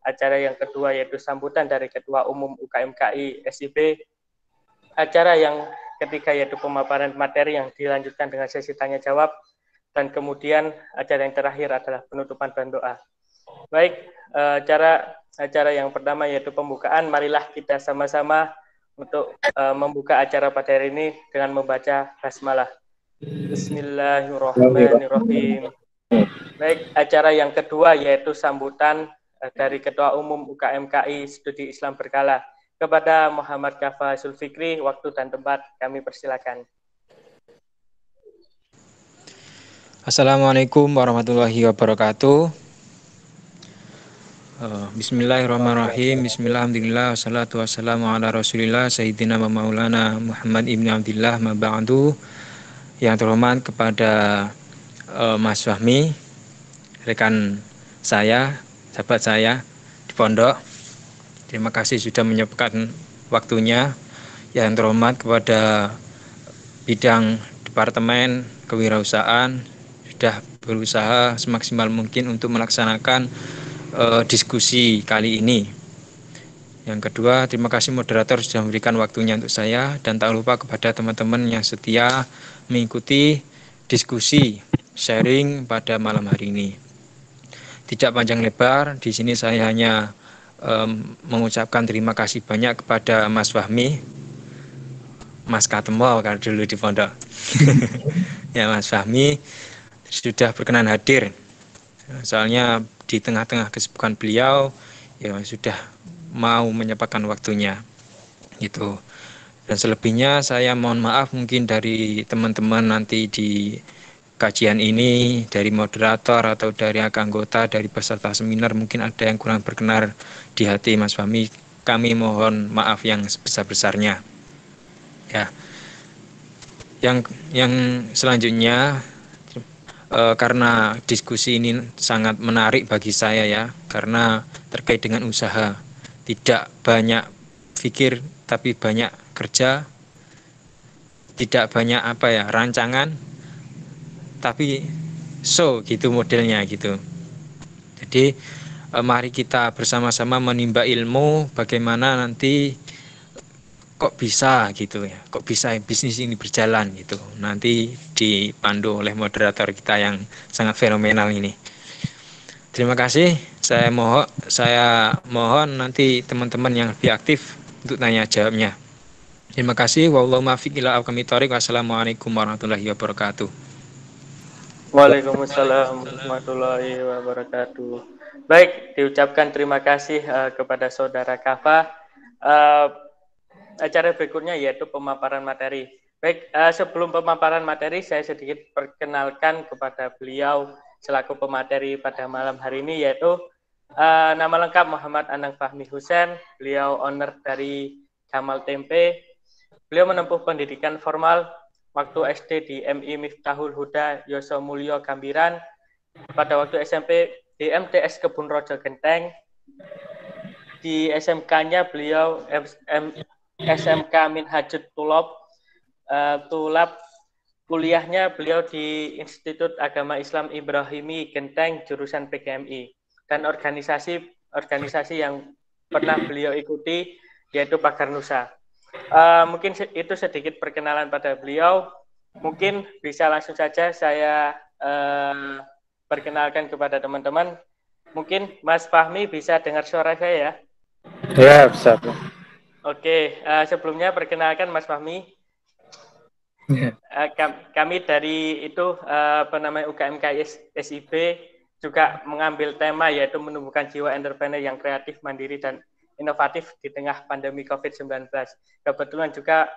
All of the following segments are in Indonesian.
acara yang kedua yaitu sambutan dari Ketua Umum UKMKI SIB, acara yang ketiga yaitu pemaparan materi yang dilanjutkan dengan sesi tanya jawab, dan kemudian acara yang terakhir adalah penutupan dan doa. Baik, acara yang pertama yaitu pembukaan. Marilah kita sama-sama untuk membuka acara pada hari ini dengan membaca basmalah. Bismillahirrahmanirrahim. Baik, acara yang kedua yaitu sambutan dari Ketua Umum UKMKI Studi Islam Berkala. Kepada Muhammad Kafa Zulfikri, waktu dan tempat kami persilakan. Assalamualaikum warahmatullahi wabarakatuh. Bismillahirrahmanirrahim. Bismillahirrahmanirrahim. Wassalatu wassalamu ala rasulillah Sayyidina wa maulana Muhammad ibn Abdillah ma ba'du. Yang terhormat kepada Mas Fahmi, rekan saya, sahabat saya di pondok. Terima kasih sudah menyempatkan waktunya. Yang terhormat kepada bidang Departemen Kewirausahaan, sudah berusaha semaksimal mungkin untuk melaksanakan diskusi kali ini. Yang kedua, terima kasih moderator sudah memberikan waktunya untuk saya, dan tak lupa kepada teman-teman yang setia mengikuti diskusi sharing pada malam hari ini. Tidak panjang lebar, di sini saya hanya mengucapkan terima kasih banyak kepada Mas Fahmi, Mas Katemol kalau dulu di pondok. Ya, Mas Fahmi sudah berkenan hadir. Soalnya di tengah-tengah kesibukan beliau, ya sudah mau menyempatkan waktunya gitu. Dan selebihnya saya mohon maaf mungkin dari teman-teman nanti di kajian ini, dari moderator atau dari anggota, dari peserta seminar, mungkin ada yang kurang berkenan di hati Mas Fahmi. Kami mohon maaf yang sebesar-besarnya. Ya. Yang selanjutnya, karena diskusi ini sangat menarik bagi saya ya, karena terkait dengan usaha. Tidak banyak pikir tapi banyak kerja, tidak banyak rancangan tapi show gitu modelnya gitu. Jadi mari kita bersama-sama menimba ilmu bagaimana nanti kok bisa gitu ya, kok bisa bisnis ini berjalan gitu. Nanti dipandu oleh moderator kita yang sangat fenomenal ini. Terima kasih. Saya mohon nanti teman-teman yang lebih aktif untuk tanya jawabnya. Terima kasih. Wallahu muwaffiq ila aqwamit thoriq. Wassalamualaikum warahmatullahi wabarakatuh. Waalaikumsalam warahmatullahi wabarakatuh. Baik, diucapkan terima kasih kepada Saudara Kafa. Acara berikutnya yaitu pemaparan materi. Baik, sebelum pemaparan materi, saya sedikit perkenalkan kepada beliau selaku pemateri pada malam hari ini, yaitu nama lengkap Muhammad Anang Fahmi Husain. Beliau owner dari Kamal Tempe. Beliau menempuh pendidikan formal waktu SD di MI Miftahul Huda Yosomulyo Gambiran, pada waktu SMP di MTS Kebun Rojo Genteng. Di SMK-nya beliau SMK Minhajut Tulab. Kuliahnya beliau di Institut Agama Islam Ibrahimi Genteng jurusan PGMI, dan organisasi yang pernah beliau ikuti yaitu Pagar Nusa. Mungkin itu sedikit perkenalan pada beliau. Mungkin bisa langsung saja saya perkenalkan kepada teman-teman. Mungkin Mas Fahmi bisa dengar suara saya ya? Ya, bisa. Oke, sebelumnya perkenalkan Mas Fahmi. Kami dari UKMKI SIB juga mengambil tema yaitu menumbuhkan jiwa entrepreneur yang kreatif, mandiri, dan inovatif di tengah pandemi COVID-19. Kebetulan juga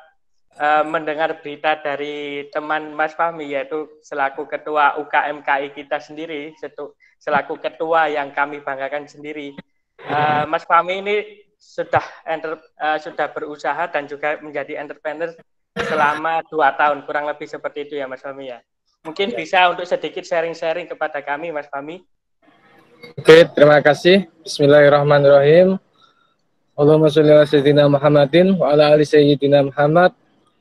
mendengar berita dari teman Mas Fahmi, yaitu selaku ketua UKMKI kita sendiri, selaku ketua yang kami banggakan sendiri. Mas Fahmi ini sudah berusaha dan juga menjadi entrepreneur selama 2 tahun, kurang lebih seperti itu ya Mas Fahmi ya. Mungkin bisa untuk sedikit sharing-sharing kepada kami Mas Fahmi. Oke, terima kasih. Bismillahirrahmanirrahim. Allahumma sholli ala sayyidina Muhammadin wa ala ali sayyidina Muhammad.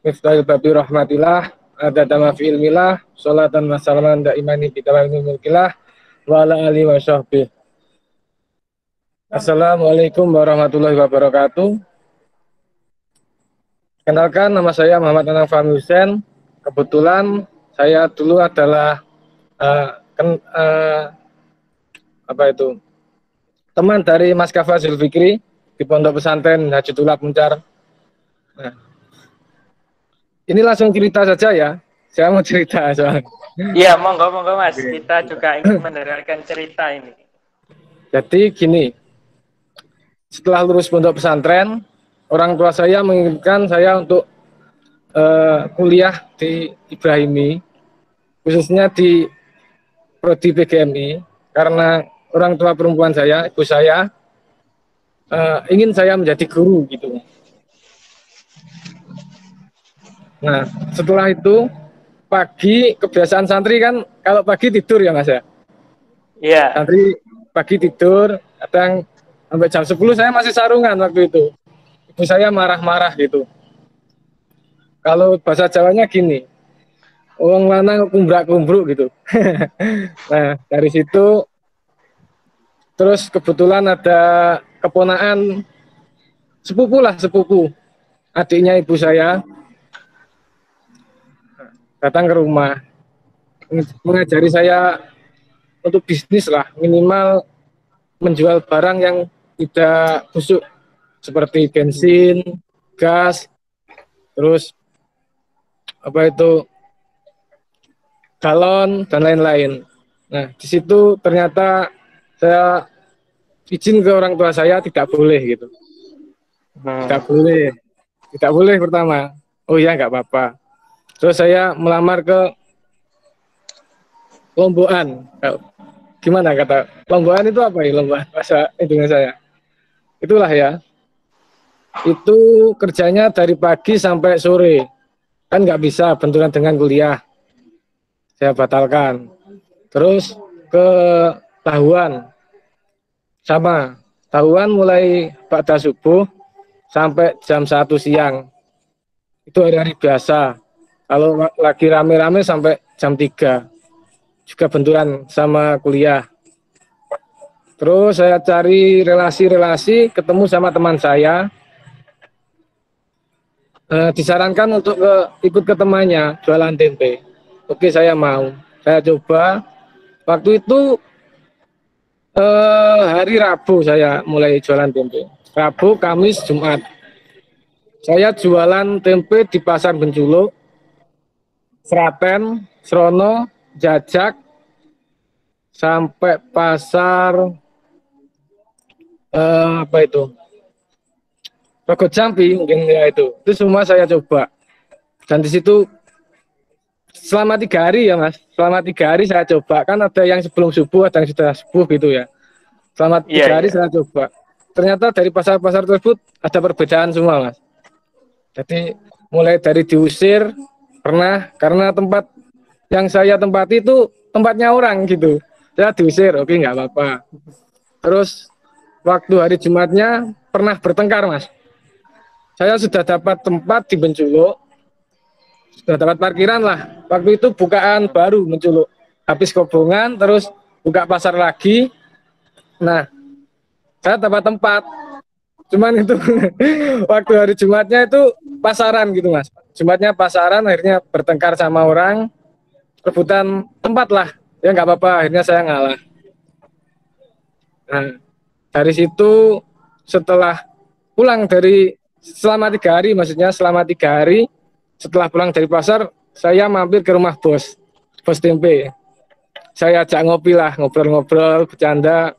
Miftahul babi rahmatillah, adada ma fi ilmillah, sholatan wa salaman daimani bi tawamil mulkillah wa ala ali wa sahbihi. Assalamualaikum warahmatullahi wabarakatuh. Kenalkan, nama saya Muhammad Anang Fahmi Hussein. Kebetulan saya dulu adalah teman dari Mas Kafa Zulfikri di Pondok Pesantren Hajatullah Muncar. Nah, ini langsung cerita saja ya. Saya mau cerita soalnya. Iya, monggo Mas. Kita juga ingin mendengarkan cerita ini. Jadi gini, setelah lulus pondok pesantren, orang tua saya menginginkan saya untuk kuliah di Ibrahimi, khususnya di prodi PGMI, karena orang tua perempuan saya, ibu saya, ingin saya menjadi guru gitu. Nah, setelah itu pagi, kebiasaan santri kan kalau pagi tidur ya Mas ya. Iya. Santri pagi tidur, kadang sampai jam 10 saya masih sarungan waktu itu. Ibu saya marah-marah gitu. Kalau bahasa Jawanya gini, wong lanang kumbrak-kumbruk gitu. Nah, dari situ terus kebetulan ada keponaan sepupu, adiknya ibu saya datang ke rumah mengajari saya untuk bisnis lah, minimal menjual barang yang tidak busuk seperti bensin, gas, terus galon dan lain-lain. Nah, di situ ternyata saya izin ke orang tua saya tidak boleh gitu. Tidak boleh pertama. Oh ya nggak apa-apa. Terus saya melamar ke Lomboan. Gimana kata Lomboan itu apa ya, Lomboan bahasa Indonesia saya? Itulah ya. Itu kerjanya dari pagi sampai sore. Kan nggak bisa benturan dengan kuliah. Saya batalkan. Terus ke Tahuan. Sama. Tahuan mulai pada subuh sampai jam 1 siang. Itu hari-hari biasa. Kalau lagi rame-rame sampai jam 3. Juga benturan sama kuliah. Terus saya cari relasi-relasi, ketemu sama teman saya. Disarankan untuk ikut ke temannya jualan tempe. Oke, saya mau. Saya coba. Waktu itu hari Rabu saya mulai jualan tempe. Rabu, Kamis, Jumat. Saya jualan tempe di Pasar Benculuk, Sraten, Srono, Jajak, sampai pasar Rogo Jambi mungkin ya itu semua saya coba. Dan di situ selama 3 hari ya Mas, selama 3 hari saya coba. Kan ada yang sebelum subuh, ada yang sudah subuh gitu ya. Selama 3 hari saya coba. Ternyata dari pasar-pasar tersebut ada perbedaan semua Mas. Jadi mulai dari diusir pernah, karena tempat yang saya tempati itu tempatnya orang gitu. Saya diusir, oke nggak apa-apa. Terus waktu hari Jumatnya pernah bertengkar Mas. Saya sudah dapat tempat di Benculuk, sudah dapat parkiran lah. Waktu itu bukaan baru Benculuk. Habis kobongan, terus buka pasar lagi. Nah, saya dapat tempat. Cuman itu waktu hari Jumatnya itu pasaran gitu Mas. Jumatnya pasaran, akhirnya bertengkar sama orang, rebutan tempat lah. Ya nggak apa-apa, akhirnya saya ngalah. Nah, dari situ setelah pulang dari selama 3 hari, maksudnya selama 3 hari setelah pulang dari pasar, saya mampir ke rumah bos tempe. Saya ajak ngopi lah, ngobrol-ngobrol, bercanda,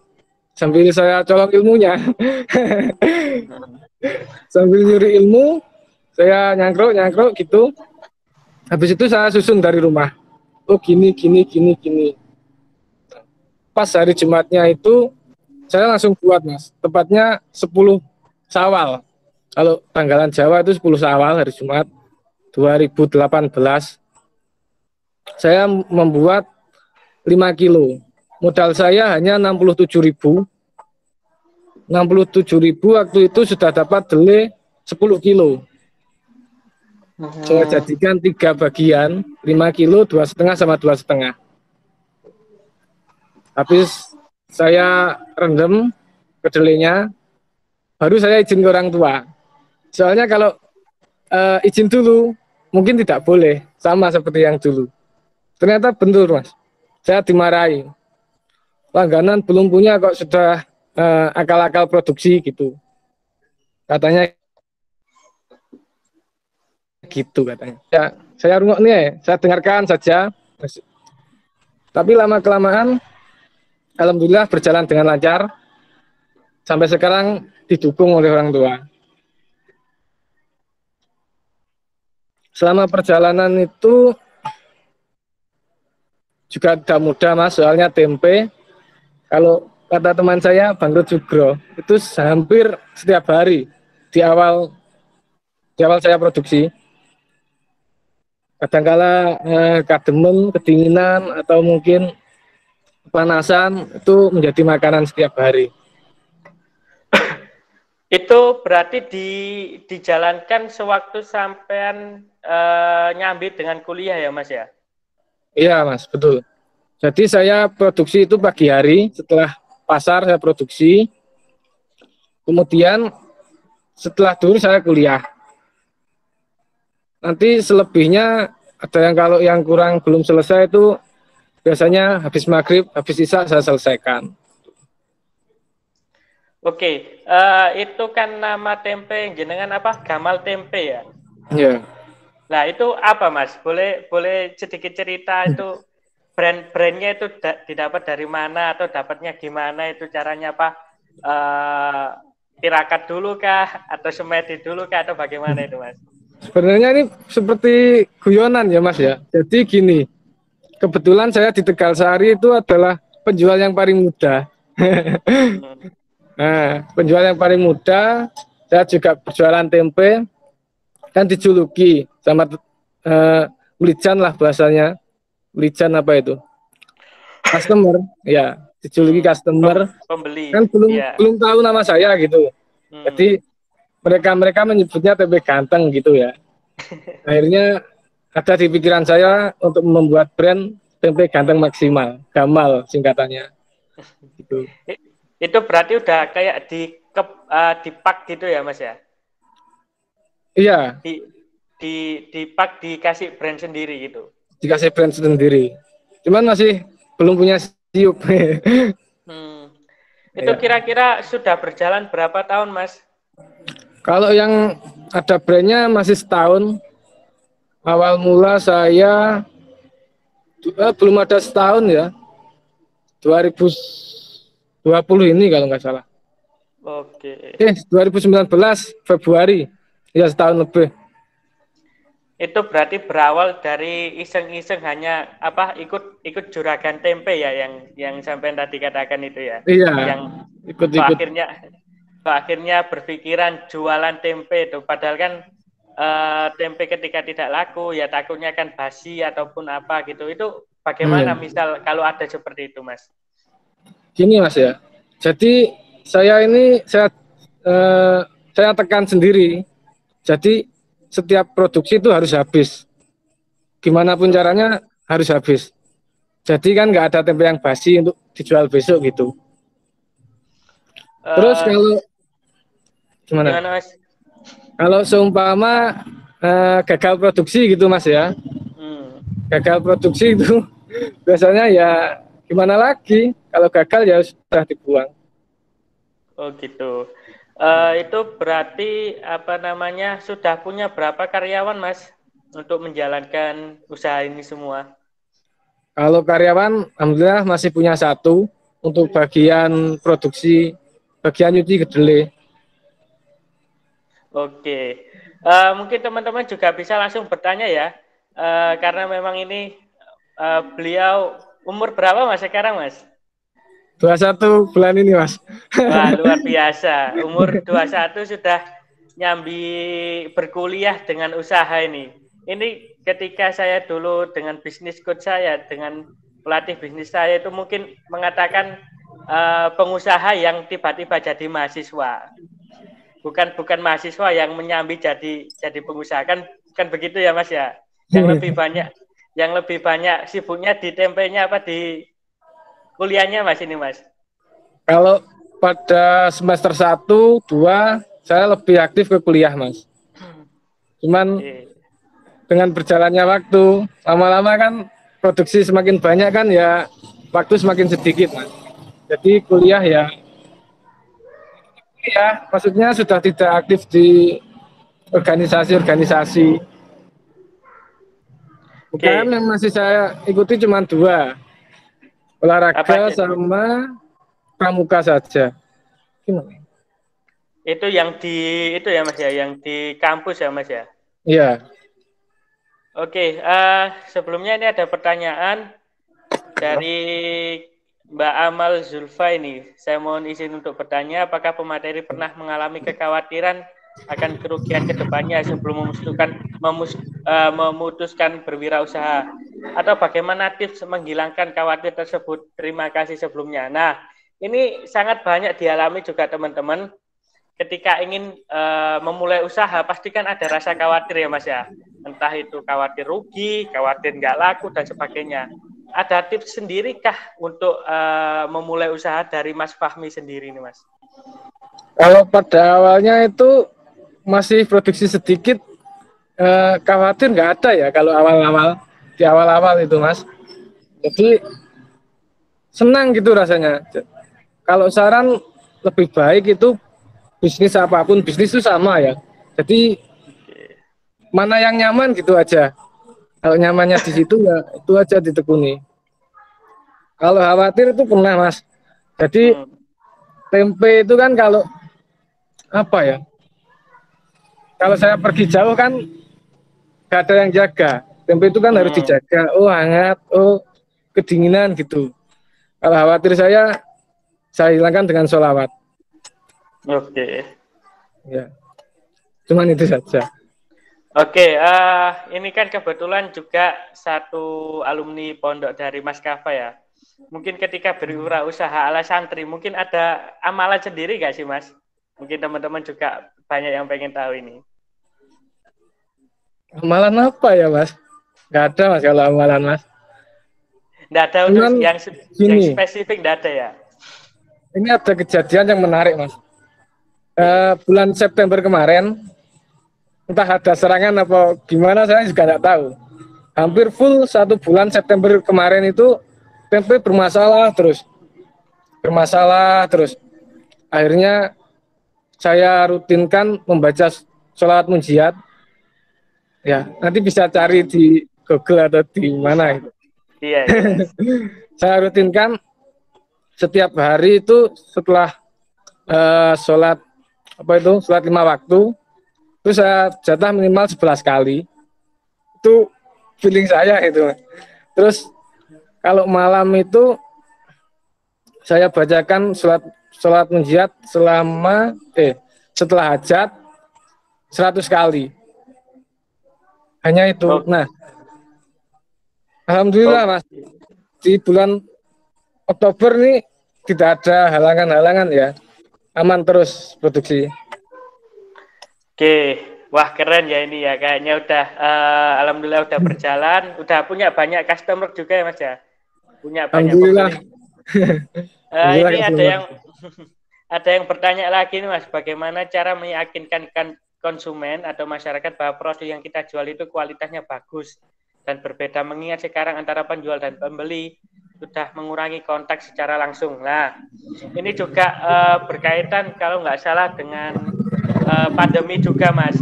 sambil saya colok ilmunya. Sambil nyuri ilmu, saya nyangkruk gitu. Habis itu saya susun dari rumah. Oh gini. Pas hari Jumatnya itu, saya langsung buat Mas. Tepatnya 10 Syawal. Kalau tanggalan Jawa itu 10 Syawal hari Jumat 2018. Saya membuat 5 kilo. Modal saya hanya 67.000. 67.000 waktu itu sudah dapat dele 10 kilo. Saya jadikan 3 bagian, 5 kilo, 2,5 sama 2,5. Habis saya rendam, kedelainya, baru saya izin ke orang tua. Soalnya kalau izin dulu, mungkin tidak boleh, sama seperti yang dulu. Ternyata betul, Mas. Saya dimarahi. Langganan belum punya kok sudah akal-akal produksi gitu. Katanya gitu katanya. Ya, saya rungok nih, saya dengarkan saja. Tapi lama-kelamaan, alhamdulillah berjalan dengan lancar. Sampai sekarang didukung oleh orang tua. Selama perjalanan itu juga tidak mudah, Mas, soalnya tempe, kalau kata teman saya, bangkrut jugro, itu hampir setiap hari di awal saya produksi. Kadangkala kademem, kedinginan, atau mungkin kepanasan, itu menjadi makanan setiap hari. Itu berarti dijalankan sewaktu sampean nyambit dengan kuliah ya Mas ya? Iya Mas, betul. Jadi saya produksi itu pagi hari, setelah pasar saya produksi, kemudian setelah dulu saya kuliah. Nanti selebihnya ada yang kalau yang kurang belum selesai itu biasanya habis maghrib, habis isya saya selesaikan. Oke, itu kan nama tempe jenengan apa? Gamal tempe ya? Iya. Nah itu apa Mas? Boleh sedikit cerita itu brandnya itu didapat dari mana atau dapatnya gimana, itu caranya apa? Tirakat dulu kah atau semedi dulu kah atau bagaimana itu Mas? Sebenarnya ini seperti guyonan ya Mas ya. Jadi gini, kebetulan saya di Tegal Sari itu adalah penjual yang paling muda. Nah, penjual yang paling muda, saya juga berjualan tempe, kan dijuluki sama Ulijan lah bahasanya. Ulijan apa itu? Customer, ya, dijuluki customer. Pembeli. Kan belum tahu nama saya gitu. Jadi mereka menyebutnya tempe ganteng gitu ya. Akhirnya ada di pikiran saya untuk membuat brand tempe ganteng maksimal, Gamal singkatannya. Gitu. Itu berarti udah kayak dipak gitu ya Mas ya? Iya. Dipak dikasih brand sendiri gitu. Dikasih brand sendiri. Cuman masih belum punya siup. Itu kira-kira sudah berjalan berapa tahun Mas? Kalau yang ada brandnya masih setahun. Awal mula saya belum ada setahun ya. 2020 ini kalau nggak salah. Oke. 2019 Februari. Ya setahun lebih. Itu berarti berawal dari iseng-iseng hanya apa ikut juragan tempe ya yang sampai tadi katakan itu ya. Iya. Yang ikut. akhirnya berpikiran jualan tempe itu, padahal kan tempe ketika tidak laku ya takutnya kan basi ataupun apa gitu. Itu bagaimana misal kalau ada seperti itu Mas? Gini Mas ya. Jadi saya tekan sendiri. Jadi setiap produksi itu harus habis. Gimana pun caranya harus habis. Jadi kan nggak ada tempe yang basi untuk dijual besok gitu. Terus kalau gimana Mas? Kalau seumpama gagal produksi gitu Mas ya. Gagal produksi itu biasanya ya gimana lagi? Kalau gagal ya sudah dibuang. Oh gitu. Itu berarti apa namanya sudah punya berapa karyawan Mas untuk menjalankan usaha ini semua? Kalau karyawan, alhamdulillah masih punya 1 untuk bagian produksi, bagian nyuci kedelai. Oke, mungkin teman-teman juga bisa langsung bertanya ya, karena memang ini beliau umur berapa Mas sekarang Mas? 21 bulan ini Mas. Wah luar biasa, umur 21 sudah nyambi berkuliah dengan usaha ini. Ini ketika saya dulu dengan bisnis coach saya, dengan pelatih bisnis saya itu mungkin mengatakan pengusaha yang tiba-tiba jadi mahasiswa. Bukan mahasiswa yang menyambi jadi pengusaha, kan begitu ya Mas ya. Yang lebih banyak sibuknya di tempenya apa di kuliahnya Mas ini Mas? Kalau pada semester 1, 2 saya lebih aktif ke kuliah, Mas. Cuman dengan berjalannya waktu, lama-lama kan produksi semakin banyak kan ya, waktu semakin sedikit, Mas. Jadi kuliah ya maksudnya sudah tidak aktif di organisasi-organisasi. UKM yang masih saya ikuti cuma 2, olahraga sama pramuka saja. Gimana? Itu yang di itu ya Mas ya, yang di kampus ya Mas ya. Iya. Oke, sebelumnya ini ada pertanyaan dari Mbak Amal Zulfa ini. Saya mohon izin untuk bertanya, apakah pemateri pernah mengalami kekhawatiran akan kerugian kedepannya sebelum memutuskan berwirausaha? Atau bagaimana tips menghilangkan khawatir tersebut? Terima kasih sebelumnya. Nah, ini sangat banyak dialami juga teman-teman. Ketika ingin memulai usaha, pastikan ada rasa khawatir ya Mas ya. Entah itu khawatir rugi, khawatir nggak laku, dan sebagainya. Ada tips sendiri kah untuk memulai usaha dari Mas Fahmi sendiri nih Mas? Kalau pada awalnya itu masih produksi sedikit, khawatir nggak ada ya kalau di awal-awal itu Mas. Jadi senang gitu rasanya. Kalau saran lebih baik itu bisnis apapun, bisnis itu sama ya. Jadi mana yang nyaman gitu aja. Kalau nyamannya di situ ya itu aja ditekuni. Kalau khawatir itu pernah Mas. Jadi tempe itu kan kalau apa ya? Kalau saya pergi jauh kan gak ada yang jaga. Tempe itu kan harus dijaga. Oh hangat, oh kedinginan gitu. Kalau khawatir saya hilangkan dengan sholawat. Oke. Ya, cuman itu saja. Oke, ini kan kebetulan juga satu alumni pondok dari Mas Kafa ya. Mungkin ketika berwirausaha ala santri, mungkin ada amalan sendiri nggak sih Mas? Mungkin teman-teman juga banyak yang pengen tahu ini. Amalan apa ya Mas? Nggak ada Mas kalau amalan Mas. Nggak ada untuk yang spesifik, nggak ada ya? Ini ada kejadian yang menarik Mas. Bulan September kemarin, entah ada serangan apa gimana saya juga nggak tahu. Hampir full 1 bulan September kemarin itu tempe bermasalah terus. Akhirnya saya rutinkan membaca sholawat munjiat. Ya, nanti bisa cari di Google atau di mana itu. Iya. Saya rutinkan setiap hari itu setelah sholat 5 waktu, itu saya jatah minimal 11 kali. Itu feeling saya itu. Terus kalau malam itu saya bacakan sholat munjiat setelah hajat 100 kali. Hanya itu. Nah, alhamdulillah Mas, di bulan Oktober ini tidak ada halangan-halangan ya. Aman terus produksi. Oke, wah keren ya ini ya. Kayaknya udah, alhamdulillah udah berjalan. Udah punya banyak customer juga ya Mas ya. Punya banyak pembeli. Ini ada yang bertanya lagi nih Mas. Bagaimana cara meyakinkan konsumen atau masyarakat bahwa produk yang kita jual itu kualitasnya bagus dan berbeda, mengingat sekarang antara penjual dan pembeli sudah mengurangi kontak secara langsung. Nah, ini juga berkaitan kalau nggak salah dengan pandemi juga, Mas.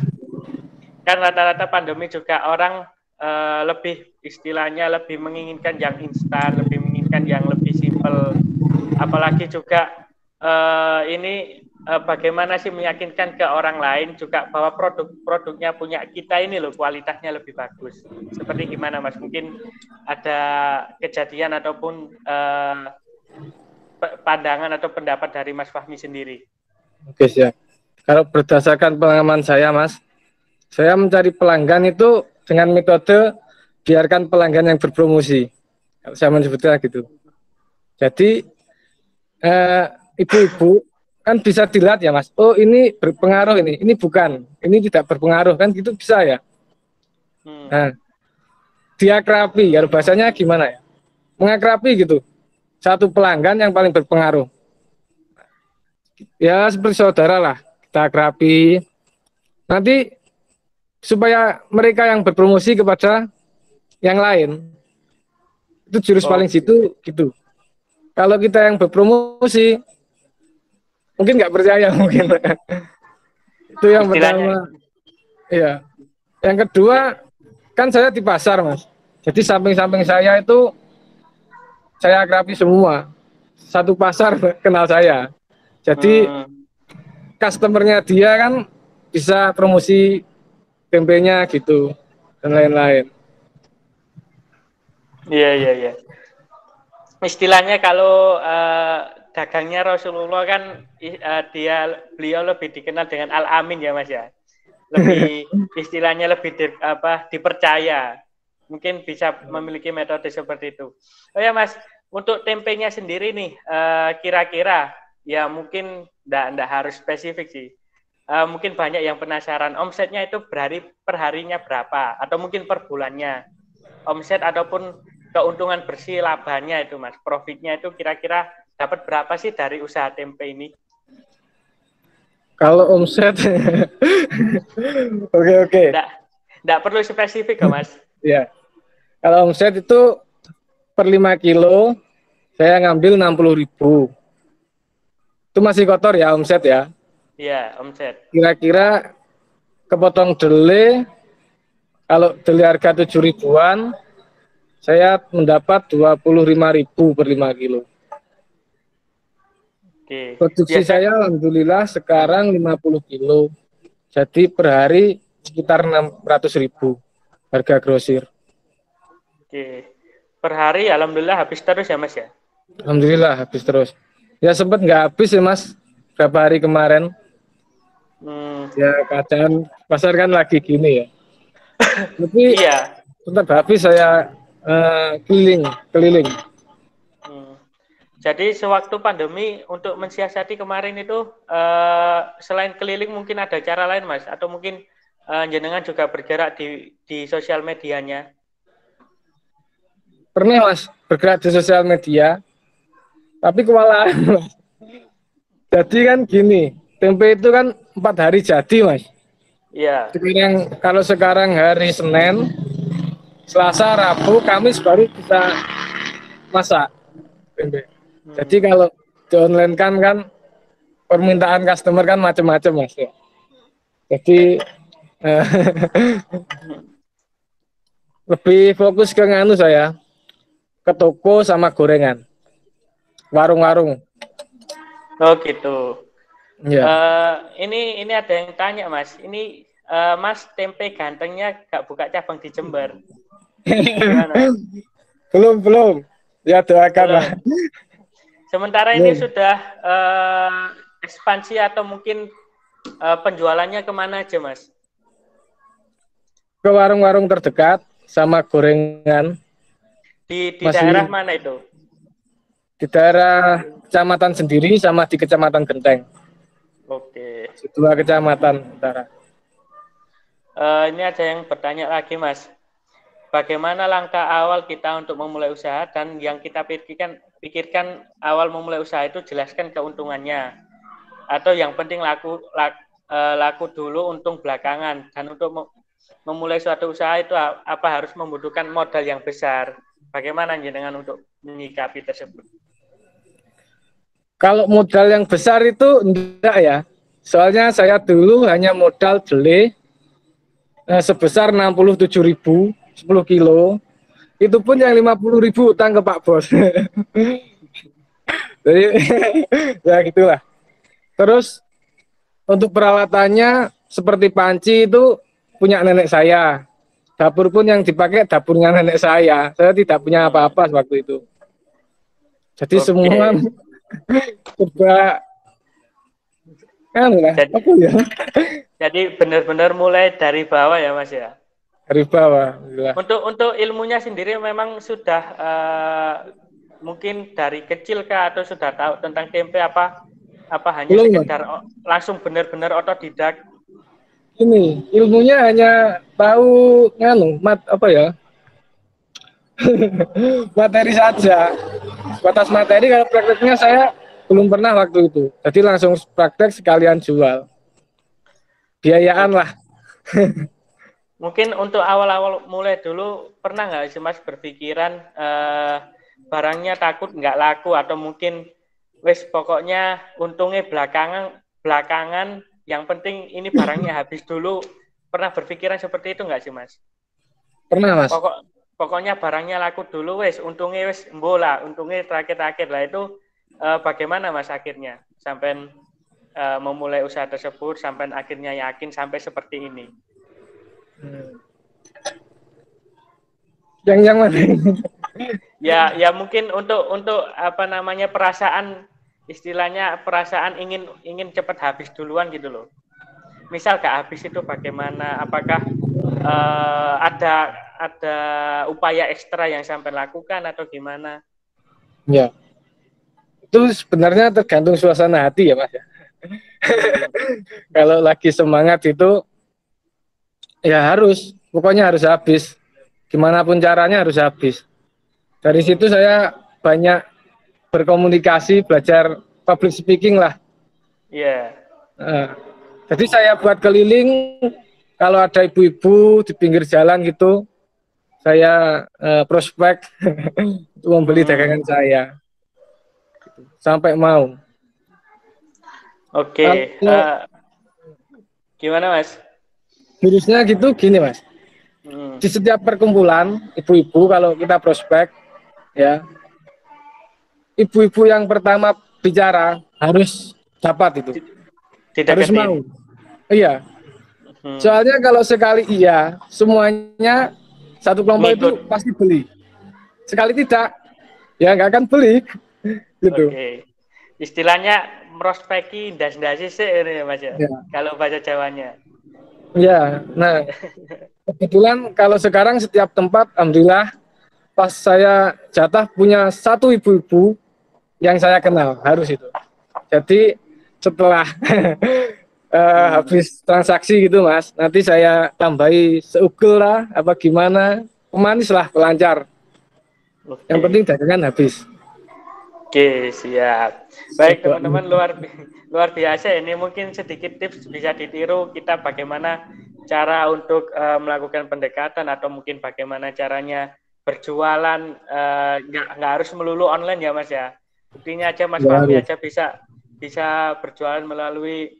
Kan rata-rata pandemi juga orang lebih istilahnya lebih menginginkan yang instan, lebih menginginkan yang lebih simpel. Apalagi juga ini bagaimana sih meyakinkan ke orang lain juga bahwa produknya punya kita ini loh kualitasnya lebih bagus. Seperti gimana Mas? Mungkin ada kejadian ataupun pandangan atau pendapat dari Mas Fahmi sendiri. Oke siap. Kalau berdasarkan pengalaman saya Mas, saya mencari pelanggan itu dengan metode biarkan pelanggan yang berpromosi. Kalau saya menyebutnya gitu. Jadi ibu-ibu kan bisa dilihat ya Mas, oh ini berpengaruh, ini bukan, ini tidak berpengaruh, kan gitu bisa ya. Nah, diakrabi, kalau bahasanya gimana ya, mengakrabi gitu, satu pelanggan yang paling berpengaruh. Ya seperti saudara lah, kita akrabi. Nanti supaya mereka yang berpromosi kepada yang lain, itu jurus paling Oke. situ gitu. Kalau kita yang berpromosi, mungkin nggak percaya mungkin. Itu yang Istilahnya, pertama. Iya. Yang kedua, kan saya di pasar, Mas. Jadi samping-samping saya itu saya akrabi semua. Satu pasar kenal saya. Jadi hmm, customernya dia kan bisa promosi tempenya gitu dan lain-lain. iya iya iya. Istilahnya kalau dagangnya Rasulullah kan beliau lebih dikenal dengan Al Amin ya Mas ya. Lebih istilahnya lebih dipercaya. Mungkin bisa memiliki metode seperti itu. Oh ya Mas, untuk tempenya sendiri nih kira-kira ya mungkin enggak harus spesifik sih. Mungkin banyak yang penasaran omsetnya itu perharinya berapa atau mungkin per bulannya. Omset ataupun keuntungan bersih labanya itu Mas, profitnya itu kira-kira dapat berapa sih dari usaha tempe ini? Kalau omset, oke. Nggak perlu spesifik kok Mas. Ya, kalau omset itu per 5 kilo saya ngambil 60.000. Itu masih kotor ya omset ya. Iya, omset. Kira-kira kepotong dele, kalau dele harga 7 ribuan, saya mendapat 25.000 per 5 kilo. Oke. Produksi Biasa. saya alhamdulillah sekarang 50 kilo. Jadi per hari sekitar 600.000 harga grosir. Oke. Per hari alhamdulillah habis terus ya Mas ya. Alhamdulillah habis terus. Ya sempat nggak habis ya Mas. Berapa hari kemarin. Ya keadaan pasar kan lagi gini ya. Tapi Iya. tetap habis saya keliling. Jadi sewaktu pandemi untuk mensiasati kemarin itu selain keliling mungkin ada cara lain Mas atau mungkin jenengan juga bergerak di sosial medianya. Pernah Mas bergerak di sosial media, tapi kewalahan Mas. Jadi kan gini, tempe itu kan 4 hari jadi Mas. Iya. Kalau sekarang hari Senin, Selasa, Rabu, Kamis baru bisa masak tempe. Jadi kalau di online kan permintaan customer kan macam-macam Mas ya. Jadi lebih fokus ke nganu saya, ke toko sama gorengan, warung-warung. Oh gitu. Ya. Ini ada yang tanya Mas. Ini Mas tempe gantengnya gak buka cabang di Jember. Gimana Mas? Belum. Ya doakan lah. Sementara ini sudah ekspansi atau mungkin penjualannya kemana aja Mas? Ke warung-warung terdekat sama gorengan. Di daerah mana itu? Di daerah kecamatan sendiri sama di kecamatan Genteng. Oke. 2 kecamatan utara. Ini ada yang bertanya lagi Mas. Bagaimana langkah awal kita untuk memulai usaha dan yang kita pikirkan awal memulai usaha itu jelaskan keuntungannya atau yang penting laku dulu untung belakangan dan untuk memulai suatu usaha itu apa harus membutuhkan modal yang besar. Bagaimana jenengan untuk menyikapi tersebut? Kalau modal yang besar itu enggak ya. Soalnya saya dulu hanya modal dele sebesar 67.000, 10 kilo. Itu pun yang 50.000 utang ke Pak Bos. Jadi ya gitulah. Terus untuk peralatannya seperti panci itu punya nenek saya. Dapur pun yang dipakai dapurnya nenek saya. Saya tidak punya apa-apa waktu itu. Jadi semua coba kan lah. Apa ya? Jadi benar-benar mulai dari bawah ya Mas ya. Dari bawah. Untuk ilmunya sendiri memang sudah mungkin dari kecil kah atau sudah tahu tentang tempe apa hanya belum, sekedar langsung benar-benar otodidak? Ini ilmunya hanya tahu materi saja. Batas materi, kalau prakteknya saya belum pernah waktu itu. Jadi langsung praktek sekalian jual. Biayaan lah. Mungkin untuk awal-awal mulai dulu pernah nggak sih Mas berpikiran barangnya takut nggak laku atau mungkin wes pokoknya untungnya belakangan yang penting ini barangnya habis dulu. Pernah berpikiran seperti itu nggak sih Mas? Pernah Mas. Pokoknya barangnya laku dulu wes untungnya wes bola untungnya terakhir lah itu bagaimana Mas akhirnya sampai memulai usaha tersebut sampai akhirnya yakin sampai seperti ini. Yang mana? Ya mungkin untuk apa namanya istilahnya perasaan ingin cepat habis duluan gitu loh. Misal gak habis itu bagaimana? Apakah ada upaya ekstra yang sampai lakukan atau gimana? Ya, itu sebenarnya tergantung suasana hati ya Mas. Kalau lagi semangat itu ya pokoknya harus habis. Gimana pun caranya harus habis. Dari situ saya banyak berkomunikasi, belajar public speaking lah. Iya. Jadi saya buat keliling, kalau ada ibu-ibu di pinggir jalan gitu, saya prospek untuk membeli dagangan saya. Sampai mau. Oke. Gimana Mas? Virusnya gitu gini Mas. Di setiap perkumpulan ibu-ibu kalau kita prospek ya, ibu-ibu yang pertama bicara harus dapat itu, harus mau. Iya. Soalnya kalau sekali iya, semuanya satu kelompok itu pasti beli. Sekali tidak, ya nggak akan beli. Gitu. Oke. Istilahnya prospeki das-dasi sih ini Mas ya. Kalau bahasa Jawanya. Ya, nah kebetulan kalau sekarang setiap tempat, alhamdulillah, pas saya jatah punya satu ibu-ibu yang saya kenal, harus itu. Jadi setelah habis transaksi gitu Mas, nanti saya tambahi seugel lah, apa gimana, pemanis lah, pelancar. Yang penting dagangan habis. Oke, siap. Baik teman-teman, luar biasa ini, mungkin sedikit tips bisa ditiru kita bagaimana cara untuk melakukan pendekatan atau mungkin bagaimana caranya berjualan, nggak harus melulu online ya Mas ya. Buktinya aja Mas Fahmi aja bisa berjualan melalui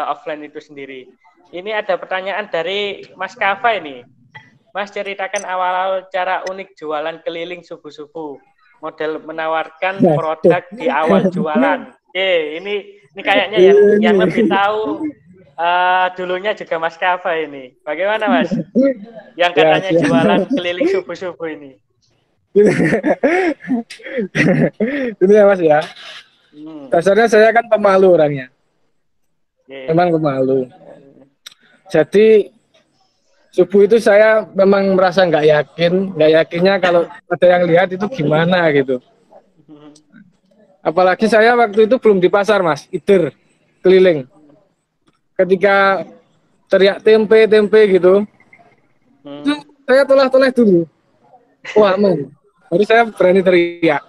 offline itu sendiri. Ini ada pertanyaan dari Mas Kafa ini. Mas ceritakan awal-awal cara unik jualan keliling subuh-subuh. Model menawarkan produk di awal jualan. Oke, ini kayaknya yang lebih tahu dulunya juga Mas Kafa ini. Bagaimana Mas? Yang katanya jualan keliling subuh-subuh ini. Ini ya Mas ya. Dasarnya saya kan pemalu orangnya. Memang pemalu. Jadi subuh itu saya memang merasa nggak yakinnya kalau ada yang lihat itu gimana gitu. Apalagi saya waktu itu belum di pasar Mas, Ider keliling. Ketika teriak tempe gitu, itu saya toleh-toleh dulu. Wah, baru saya berani teriak.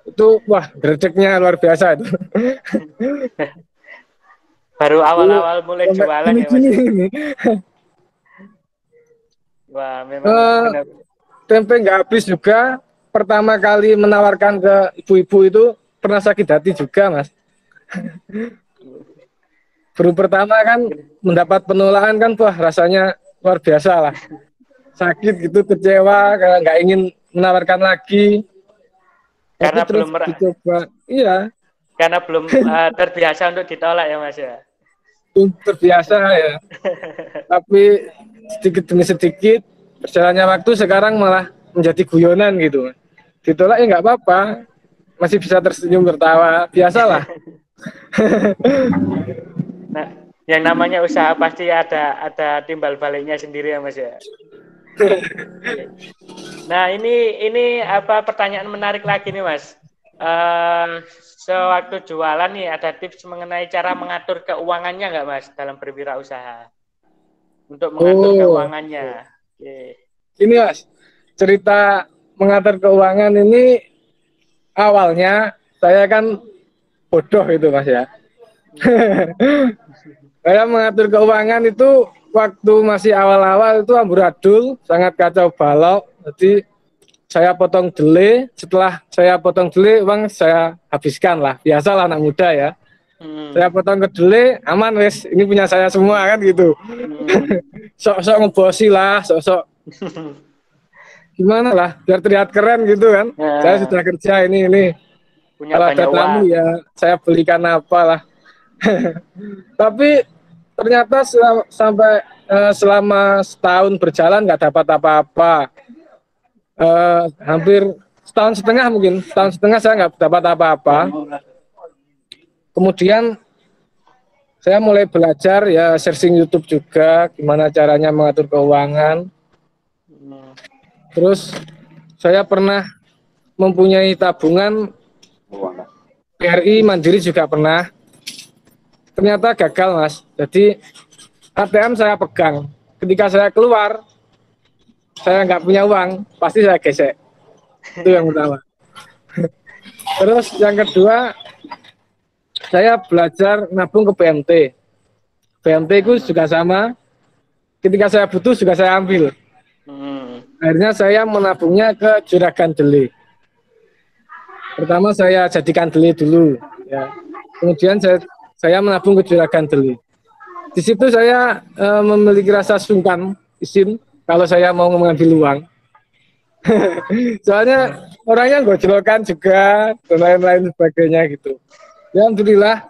Itu wah, gerdeknya luar biasa itu. Baru awal-awal mulai jualan ya Mas. Wah, memang benar. Tempe nggak habis juga. Pertama kali menawarkan ke ibu-ibu itu pernah sakit hati juga Mas. Baru pertama kan mendapat penolakan kan, wah rasanya luar biasa lah. Sakit gitu, kecewa, karena nggak ingin menawarkan lagi. Karena terus belum dicoba, iya. Karena belum terbiasa untuk ditolak ya Mas ya. Terbiasa ya. Tapi sedikit demi sedikit berjalannya waktu sekarang malah menjadi guyonan gitu. Ditolak ya nggak apa-apa, masih bisa tersenyum tertawa, biasalah. Nah, yang namanya usaha pasti ada timbal baliknya sendiri ya Mas ya. Nah ini apa pertanyaan menarik lagi nih Mas. Sewaktu jualan nih ada tips mengenai cara mengatur keuangannya nggak Mas dalam berwirausaha? Untuk mengatur keuangannya. Ini Mas, cerita mengatur keuangan ini awalnya saya kan bodoh itu Mas ya. Saya mengatur keuangan itu waktu masih awal-awal itu amburadul, sangat kacau balau. Jadi saya potong delay, setelah saya potong delay uang saya habiskan lah. Biasalah anak muda ya. Saya potong ke delay, aman wes, ini punya saya semua kan gitu. Sok-sok ngebosi lah, sok-sok gimana lah, biar terlihat keren gitu kan. Saya sudah kerja ini. Punya Kalau ada banyak tamu uang. ya saya belikan apa lah. Tapi ternyata selama setahun berjalan nggak dapat apa-apa. Hampir setahun setengah saya nggak dapat apa-apa. Kemudian saya mulai belajar ya, searching YouTube juga gimana caranya mengatur keuangan. Terus saya pernah mempunyai tabungan BRI Mandiri juga pernah. Ternyata gagal Mas. Jadi ATM saya pegang. Ketika saya keluar, saya nggak punya uang, pasti saya gesek. Itu yang pertama. Terus yang kedua, saya belajar nabung ke BMT. BMT itu juga sama. Ketika saya butuh juga saya ambil. Akhirnya saya menabungnya ke Juragan Deli. Pertama saya jadikan Deli dulu. Ya. Kemudian saya menabung ke Juragan Deli. Di situ saya memiliki rasa sungkan, izin kalau saya mau mengambil uang. Soalnya orangnya gojlokan juga dan lain-lain sebagainya gitu. Ya, alhamdulillah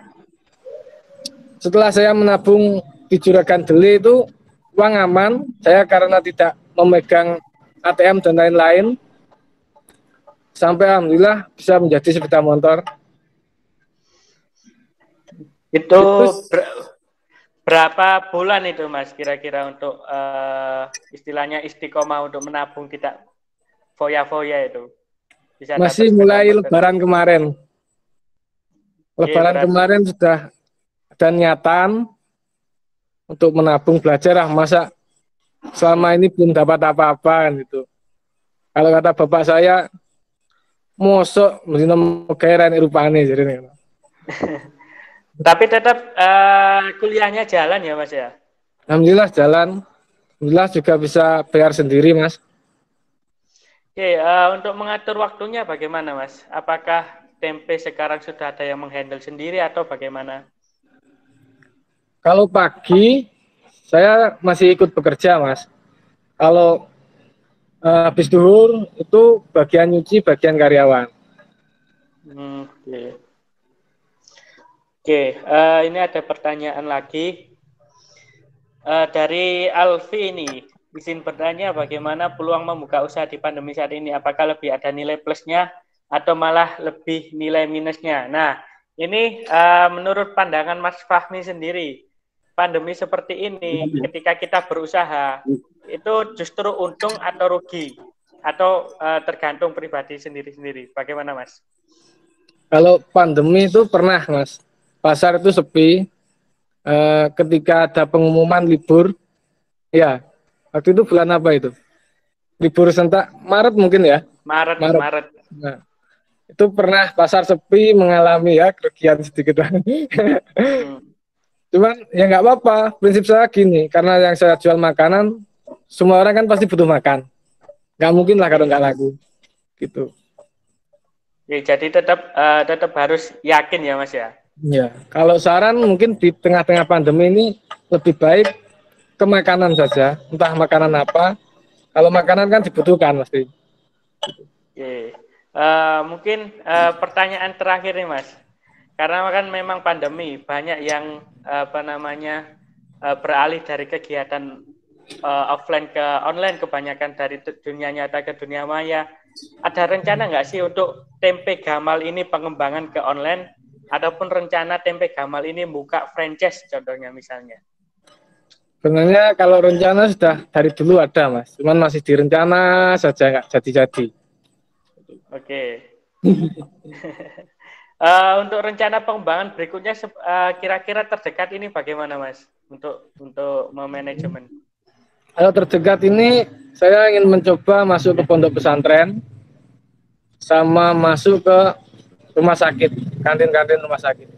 setelah saya menabung di Juragan Deli itu uang aman. Saya karena tidak memegang ATM dan lain-lain, sampai alhamdulillah bisa menjadi sepeda motor. Itu berapa bulan itu Mas kira-kira untuk istilahnya istiqomah untuk menabung tidak foya-foya itu? Bisa masih mulai Lebaran kemarin. Lebaran kemarin sudah ada niatan untuk menabung, belajar lah, masa selama ini belum dapat apa-apa kan gitu. Kalau kata bapak saya, mosok mesti kairan rupane jadi. Tapi tetap kuliahnya jalan ya Mas ya? Alhamdulillah jalan. Alhamdulillah juga bisa bayar sendiri Mas. Oke, untuk mengatur waktunya bagaimana Mas? Apakah tempe sekarang sudah ada yang menghandle sendiri atau bagaimana? Kalau pagi saya masih ikut bekerja Mas. Kalau habis duhur itu bagian nyuci, bagian karyawan. Oke, ini ada pertanyaan lagi dari Alfi ini. Izin bertanya, bagaimana peluang membuka usaha di pandemi saat ini? Apakah lebih ada nilai plusnya atau malah lebih nilai minusnya? Nah, ini menurut pandangan Mas Fahmi sendiri, pandemi seperti ini, ketika kita berusaha, itu justru untung atau rugi? Atau tergantung pribadi sendiri-sendiri? Bagaimana Mas? Kalau pandemi itu pernah Mas, pasar itu sepi. Ketika ada pengumuman libur, ya waktu itu bulan apa itu? Libur sentak Maret mungkin ya? Maret. Nah, itu pernah pasar sepi, mengalami ya kerugian sedikit. Cuman ya nggak apa-apa. Prinsip saya gini, karena yang saya jual makanan, semua orang kan pasti butuh makan. Nggak mungkin lah kalau nggak laku. Gitu. Ya, jadi tetap harus yakin ya Mas ya. Ya, kalau saran mungkin di tengah-tengah pandemi ini lebih baik ke makanan saja, entah makanan apa. Kalau makanan kan dibutuhkan pasti. Oke. Mungkin pertanyaan terakhir nih Mas, karena kan memang pandemi banyak yang beralih dari kegiatan offline ke online, kebanyakan dari dunia nyata ke dunia maya. Ada rencana nggak sih untuk tempe gamal ini pengembangan ke online, ataupun rencana tempe gamal ini buka franchise contohnya misalnya? Sebenarnya kalau rencana sudah dari dulu ada Mas, cuman masih direncana saja, nggak jadi-jadi. Oke. Untuk rencana pengembangan berikutnya kira-kira terdekat ini bagaimana Mas untuk memanajemen? Kalau terdekat ini saya ingin mencoba masuk ke pondok pesantren sama masuk ke rumah sakit, kantin-kantin rumah sakit.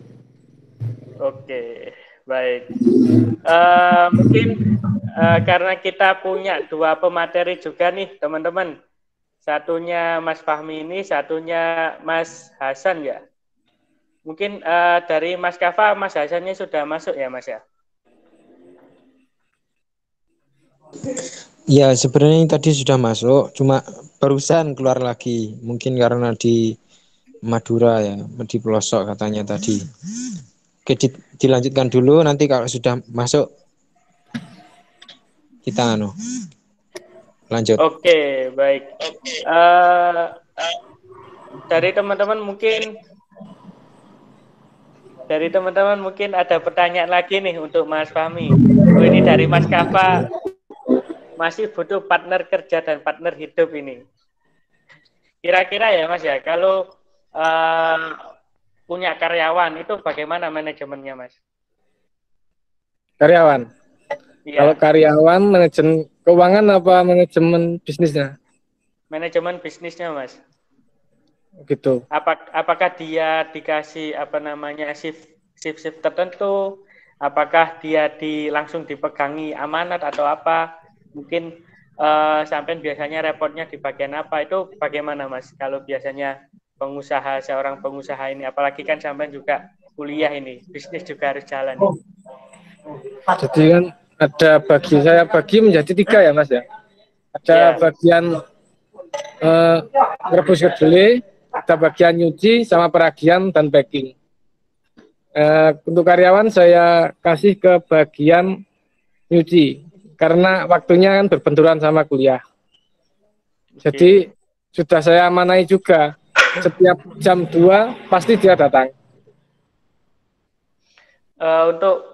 Oke, baik. Mungkin karena kita punya dua pemateri juga nih teman-teman. Satunya Mas Fahmi ini, satunya Mas Hasan ya. Mungkin dari Mas Kafa, Mas Hasannya sudah masuk ya Mas ya? Ya, sebenarnya tadi sudah masuk, cuma barusan keluar lagi. Mungkin karena di Madura ya, di pelosok katanya tadi. Oke, dilanjutkan dulu, nanti kalau sudah masuk kita lanjut. Oke, baik. Dari teman-teman mungkin ada pertanyaan lagi nih untuk Mas Fahmi. Oh, ini dari Mas Kafa, masih butuh partner kerja dan partner hidup ini. Kira-kira ya Mas ya, kalau punya karyawan itu bagaimana manajemennya Mas? Karyawan. Ya. Kalau karyawan manajemen keuangan apa manajemen bisnisnya? Manajemen bisnisnya Mas. Gitu. Apakah dia dikasih shift tertentu? Apakah dia langsung dipegangi amanat atau apa? Mungkin sampai biasanya repotnya di bagian apa? Itu bagaimana Mas? Kalau biasanya seorang pengusaha ini, apalagi kan sampai juga kuliah ini, bisnis juga harus jalan. Jadi kan ada bagi menjadi 3 ya Mas ya. Ada bagian rebus kedelai, ada bagian nyuci sama peragian dan packing. Untuk karyawan saya kasih ke bagian nyuci karena waktunya kan berbenturan sama kuliah. Jadi sudah saya amanai juga, setiap jam 2 pasti dia datang. Untuk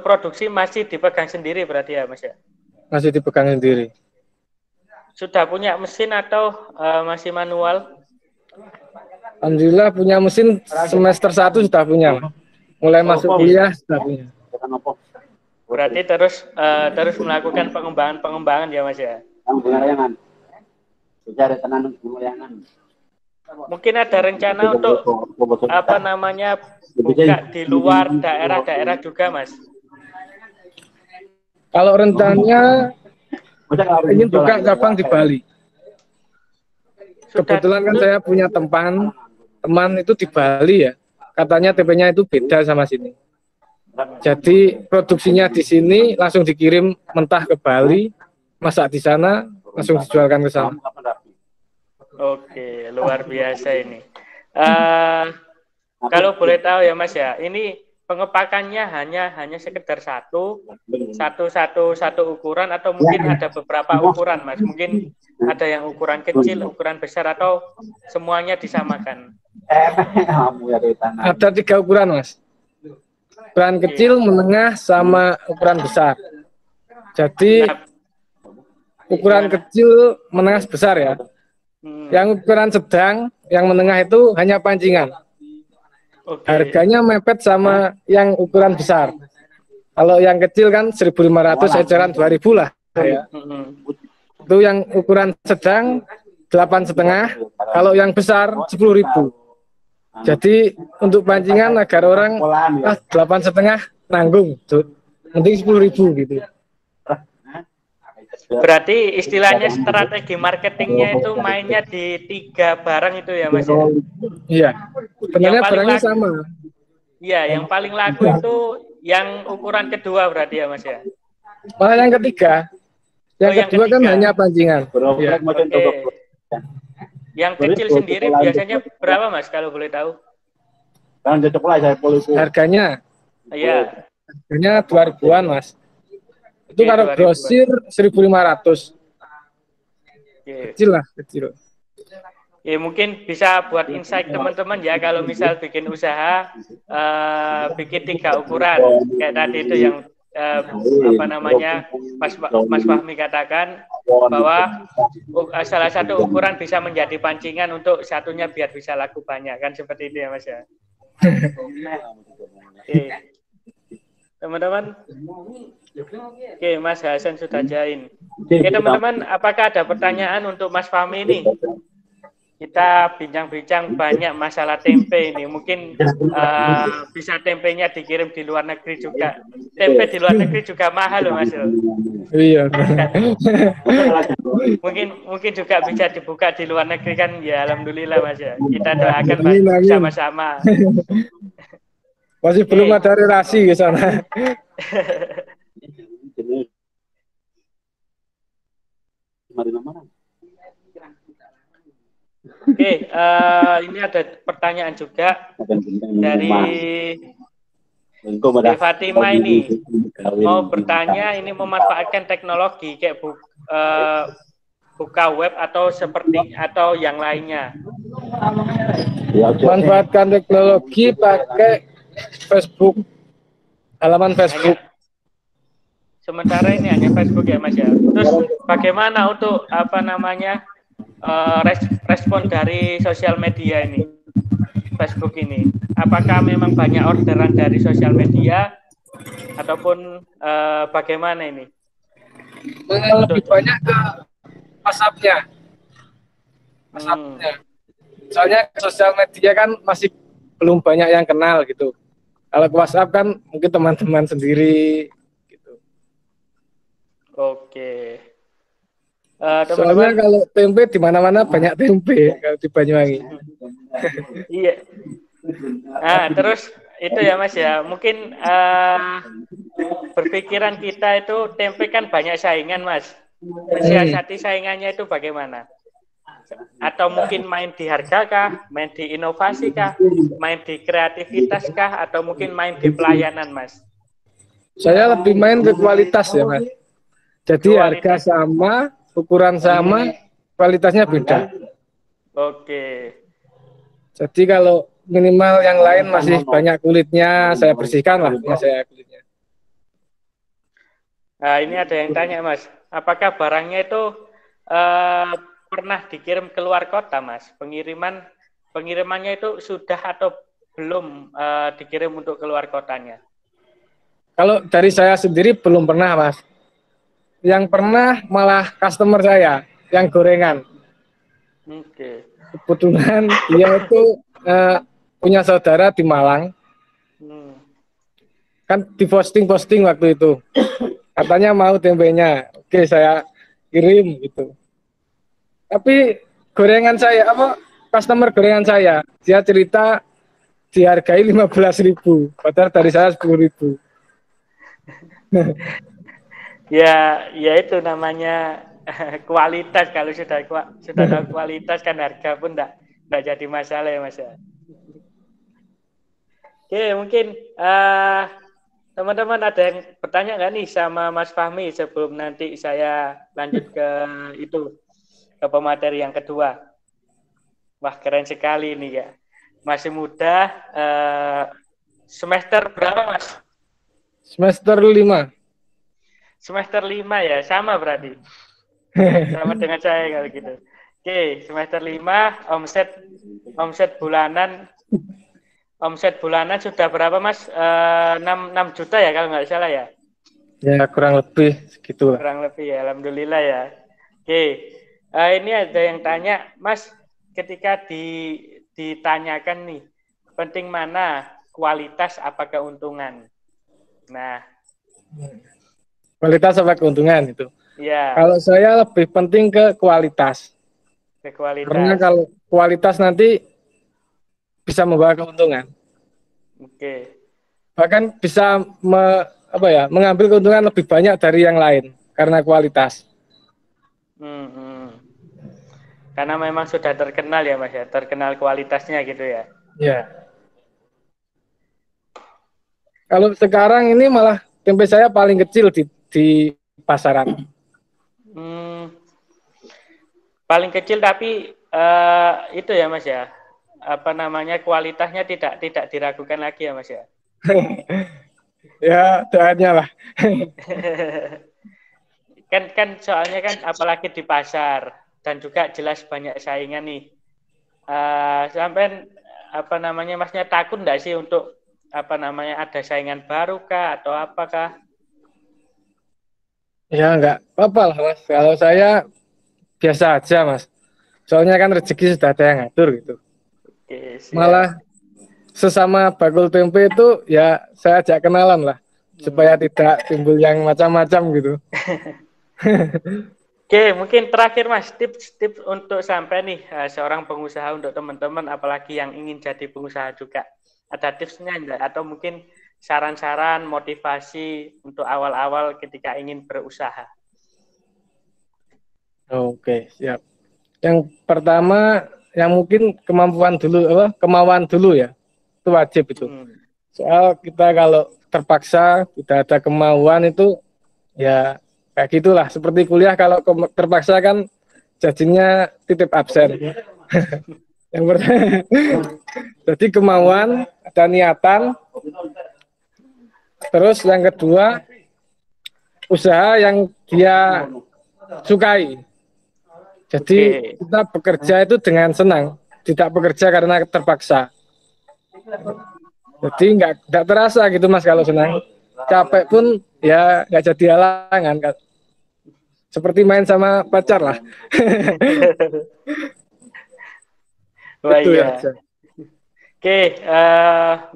produksi masih dipegang sendiri berarti ya Mas ya? Masih dipegang sendiri. Sudah punya mesin atau masih manual? Alhamdulillah punya mesin, semester 1 sudah punya. Mulai masuk kuliah sudah punya. Berarti terus melakukan pengembangan ya Mas ya? Mungkin ada rencana untuk buka di luar daerah-daerah juga Mas? Kalau rencananya ingin buka cabang di Bali. Kebetulan kan saya punya teman itu di Bali ya. Katanya TP-nya itu beda sama sini. Jadi produksinya di sini langsung dikirim mentah ke Bali, masak di sana, langsung dijualkan ke sana. Oke, luar biasa ini. Kalau boleh tahu ya Mas ya, ini pengepakannya hanya sekedar satu ukuran atau mungkin ada beberapa ukuran Mas? Mungkin ada yang ukuran kecil, ukuran besar atau semuanya disamakan? Ada 3 ukuran Mas. Ukuran kecil, menengah, sama ukuran besar. Jadi ukuran kecil, menengah, besar ya. Yang ukuran sedang, yang menengah itu hanya pancingan. Harganya mepet sama yang ukuran besar. Kalau yang kecil kan 1.500, eceran 2.000 lah. Ya. Itu yang ukuran sedang 8,5. Kalau yang besar 10.000. Jadi untuk pancingan agar orang 8,5 nanggung, mending 10.000 gitu. Berarti istilahnya strategi marketingnya itu mainnya di 3 barang itu ya Mas ya? Iya, sebenarnya barangnya sama. Iya, yang paling laku itu yang ukuran kedua berarti ya Mas ya? Malah yang ketiga. Yang kedua kan hanya pancingan. Ya. Yang kecil sendiri biasanya berapa Mas kalau boleh tahu? Harganya? Iya. Harganya 2.000-an Mas. Itu kalau grosir 1.500. Kecil lah, kecil. Ya mungkin bisa buat insight teman-teman ya kalau misal bikin usaha bikin 3 ukuran kayak tadi itu yang Mas Fahmi katakan bahwa salah satu ukuran bisa menjadi pancingan untuk satunya biar bisa laku banyak kan seperti itu ya Mas ya. Oke. Teman-teman. Oke, Mas Hasan sudah join. Oke, teman-teman, apakah ada pertanyaan untuk Mas Fahmi ini? kita bincang-bincang banyak masalah tempe ini. Mungkin bisa tempenya dikirim di luar negeri juga. Tempe di luar negeri juga mahal loh Mas. Iya. Mungkin juga bisa dibuka di luar negeri kan ya, alhamdulillah Mas ya. Kita doakan sama-sama. Masih belum ada relasi ke sana. Oke, ini ada pertanyaan juga dari Fatima ini. Mau bertanya, ini memanfaatkan teknologi kayak buka web atau yang lainnya. Manfaatkan teknologi pakai Facebook, halaman Facebook. Sementara ini hanya Facebook ya Mas ya. Terus bagaimana untuk respon dari sosial media ini, Facebook ini? Apakah memang banyak orderan dari sosial media ataupun bagaimana ini? Lebih banyak ke WhatsApp-nya. Soalnya sosial media kan masih belum banyak yang kenal gitu. Kalau ke WhatsApp kan mungkin teman-teman sendiri gitu. Oke. Soalnya kalau tempe di mana-mana banyak tempe kalau di Banyuwangi. Iya. Nah, terus itu ya Mas ya. Mungkin berpikiran kita itu tempe kan banyak saingan Mas. Mensiasati saingannya itu bagaimana? Atau mungkin main di harga kah, main di inovasi kah, main di kreativitas kah, atau mungkin main di pelayanan Mas? Saya lebih main ke kualitas ya Mas. Jadi harga sama, ukuran sama, kualitasnya beda. Oke. Jadi kalau minimal yang lain masih banyak kulitnya, saya bersihkan lah saya kulitnya. Nah, ini ada yang tanya Mas, apakah barangnya itu pernah dikirim ke luar kota Mas? Pengirimannya itu sudah atau belum dikirim untuk keluar kotanya? Kalau dari saya sendiri belum pernah Mas. Yang pernah malah customer saya yang gorengan. Oke. Kebetulan dia itu punya saudara di Malang. Kan di posting waktu itu. Katanya mau tempenya. Oke, saya kirim gitu. Tapi gorengan saya customer gorengan saya, dia cerita dihargai 15.000, padahal dari saya 10.000. Ya itu namanya kualitas. Kalau sudah tahu kualitas kan harga pun enggak jadi masalah ya Mas ya. Oke, mungkin teman-teman ada yang bertanya nggak nih sama Mas Fahmi sebelum nanti saya lanjut ke pemateri yang kedua. Wah, keren sekali ini ya. Masih muda, semester berapa Mas? Semester 5. Semester 5 ya, sama berarti. Sama dengan saya kalau gitu. Oke, semester 5, omset bulanan sudah berapa Mas? 6 juta ya kalau nggak salah ya? Ya, kurang lebih segitu. Kurang lebih ya, alhamdulillah ya. Oke, ini ada yang tanya, Mas, ketika ditanyakan nih, penting mana kualitas apa keuntungan? Nah, kualitas apa keuntungan itu? Ya. Kalau saya lebih penting ke kualitas. Karena kalau kualitas nanti bisa membawa keuntungan. Oke. Bahkan bisa mengambil keuntungan lebih banyak dari yang lain karena kualitas. Karena memang sudah terkenal ya Mas ya, terkenal kualitasnya gitu ya. Ya. Kalau sekarang ini malah tempe saya paling kecil di pasaran. Paling kecil tapi itu ya Mas ya, kualitasnya tidak diragukan lagi ya Mas ya. Ya, doanya lah. kan soalnya kan apalagi di pasar dan juga jelas banyak saingan nih. Sampai Masnya takut enggak sih untuk ada saingan baru kah atau apakah? Ya enggak apa-apa lah Mas. Kalau saya biasa aja Mas. Soalnya kan rezeki sudah ada yang ngatur gitu. Oke, siap. Malah sesama bakul tempe itu ya saya ajak kenalan lah supaya tidak timbul yang macam-macam gitu. Oke, mungkin terakhir Mas, tips-tips untuk sampai nih seorang pengusaha untuk teman-teman, apalagi yang ingin jadi pengusaha juga. Ada tipsnya enggak? Atau mungkin saran-saran, motivasi untuk awal-awal ketika ingin berusaha? Oke, siap. Yang pertama, yang mungkin kemampuan dulu, kemauan dulu ya, itu wajib itu. Soal kita kalau terpaksa tidak ada kemauan itu ya kayak gitulah. Seperti kuliah kalau terpaksa kan jadinya titip absen. Yang pertama, jadi kemauan, ada niatan. Terus yang kedua, usaha yang dia sukai. Jadi kita bekerja itu dengan senang, tidak bekerja karena terpaksa. Jadi nggak terasa gitu Mas kalau senang. Capek pun ya nggak jadi halangan. Seperti main sama pacar lah. Wah, Itu iya. ya aja. Oke,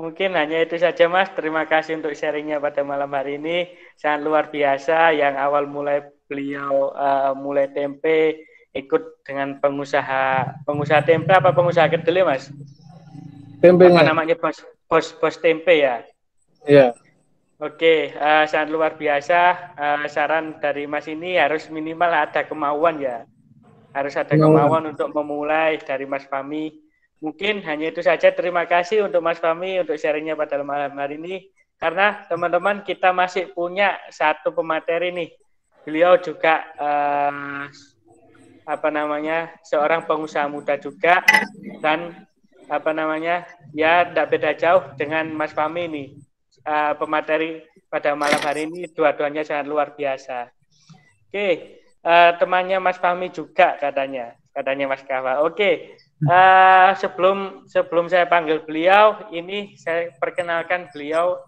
mungkin hanya itu saja Mas. Terima kasih untuk sharingnya pada malam hari ini. Sangat luar biasa. Yang awal mulai beliau mulai tempe, ikut dengan pengusaha tempe apa pengusaha kedelai Mas? Tempenya. Apa namanya bos tempe ya? Iya. Oke, sangat luar biasa. Saran dari Mas ini harus minimal ada kemauan ya. Harus ada kemauan untuk memulai dari Mas Fahmi. Mungkin hanya itu saja. Terima kasih untuk Mas Fahmi untuk sharingnya pada malam hari ini. Karena teman-teman kita masih punya satu pemateri nih. Beliau juga seorang pengusaha muda juga dan ya tidak beda jauh dengan Mas Fahmi nih. Pemateri pada malam hari ini dua-duanya sangat luar biasa. Oke, temannya Mas Fahmi juga katanya Mas Kawa. Oke, sebelum saya panggil beliau, ini saya perkenalkan beliau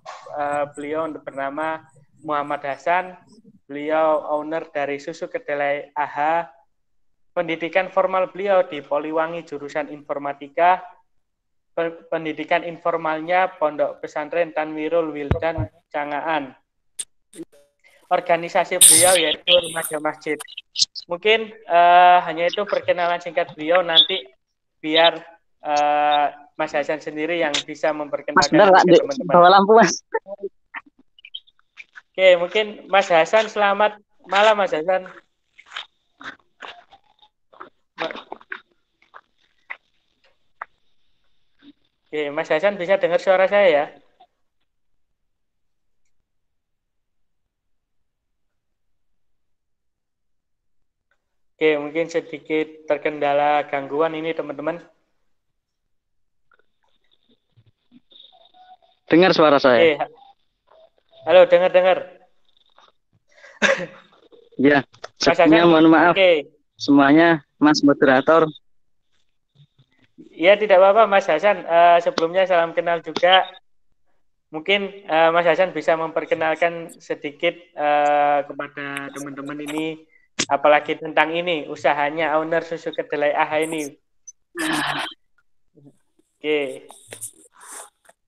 bernama Muhammad Hasan. Beliau owner dari Susu Kedelai AH. Pendidikan formal beliau di Poliwangi jurusan Informatika. Pendidikan informalnya Pondok Pesantren Tanwirul Wildan Cangaan. Organisasi beliau yaitu Remaja Masjid. Mungkin hanya itu perkenalan singkat beliau, nanti biar Mas Hasan sendiri yang bisa memperkenalkan ke teman-teman. Bawa lampu Mas. Oke, mungkin Mas Hasan, selamat malam Mas Hasan. Oke, Mas Hasan bisa dengar suara saya ya? Oke, mungkin sedikit terkendala gangguan ini teman-teman. Dengar suara saya? Oke. Halo, dengar. Ya, sebelumnya mohon maaf. Semuanya, Mas moderator. Ya, tidak apa-apa Mas Hasan. Sebelumnya salam kenal juga. Mungkin Mas Hasan bisa memperkenalkan sedikit kepada teman-teman ini, apalagi tentang ini, usahanya owner Susu Kedelai AH ini. Oke.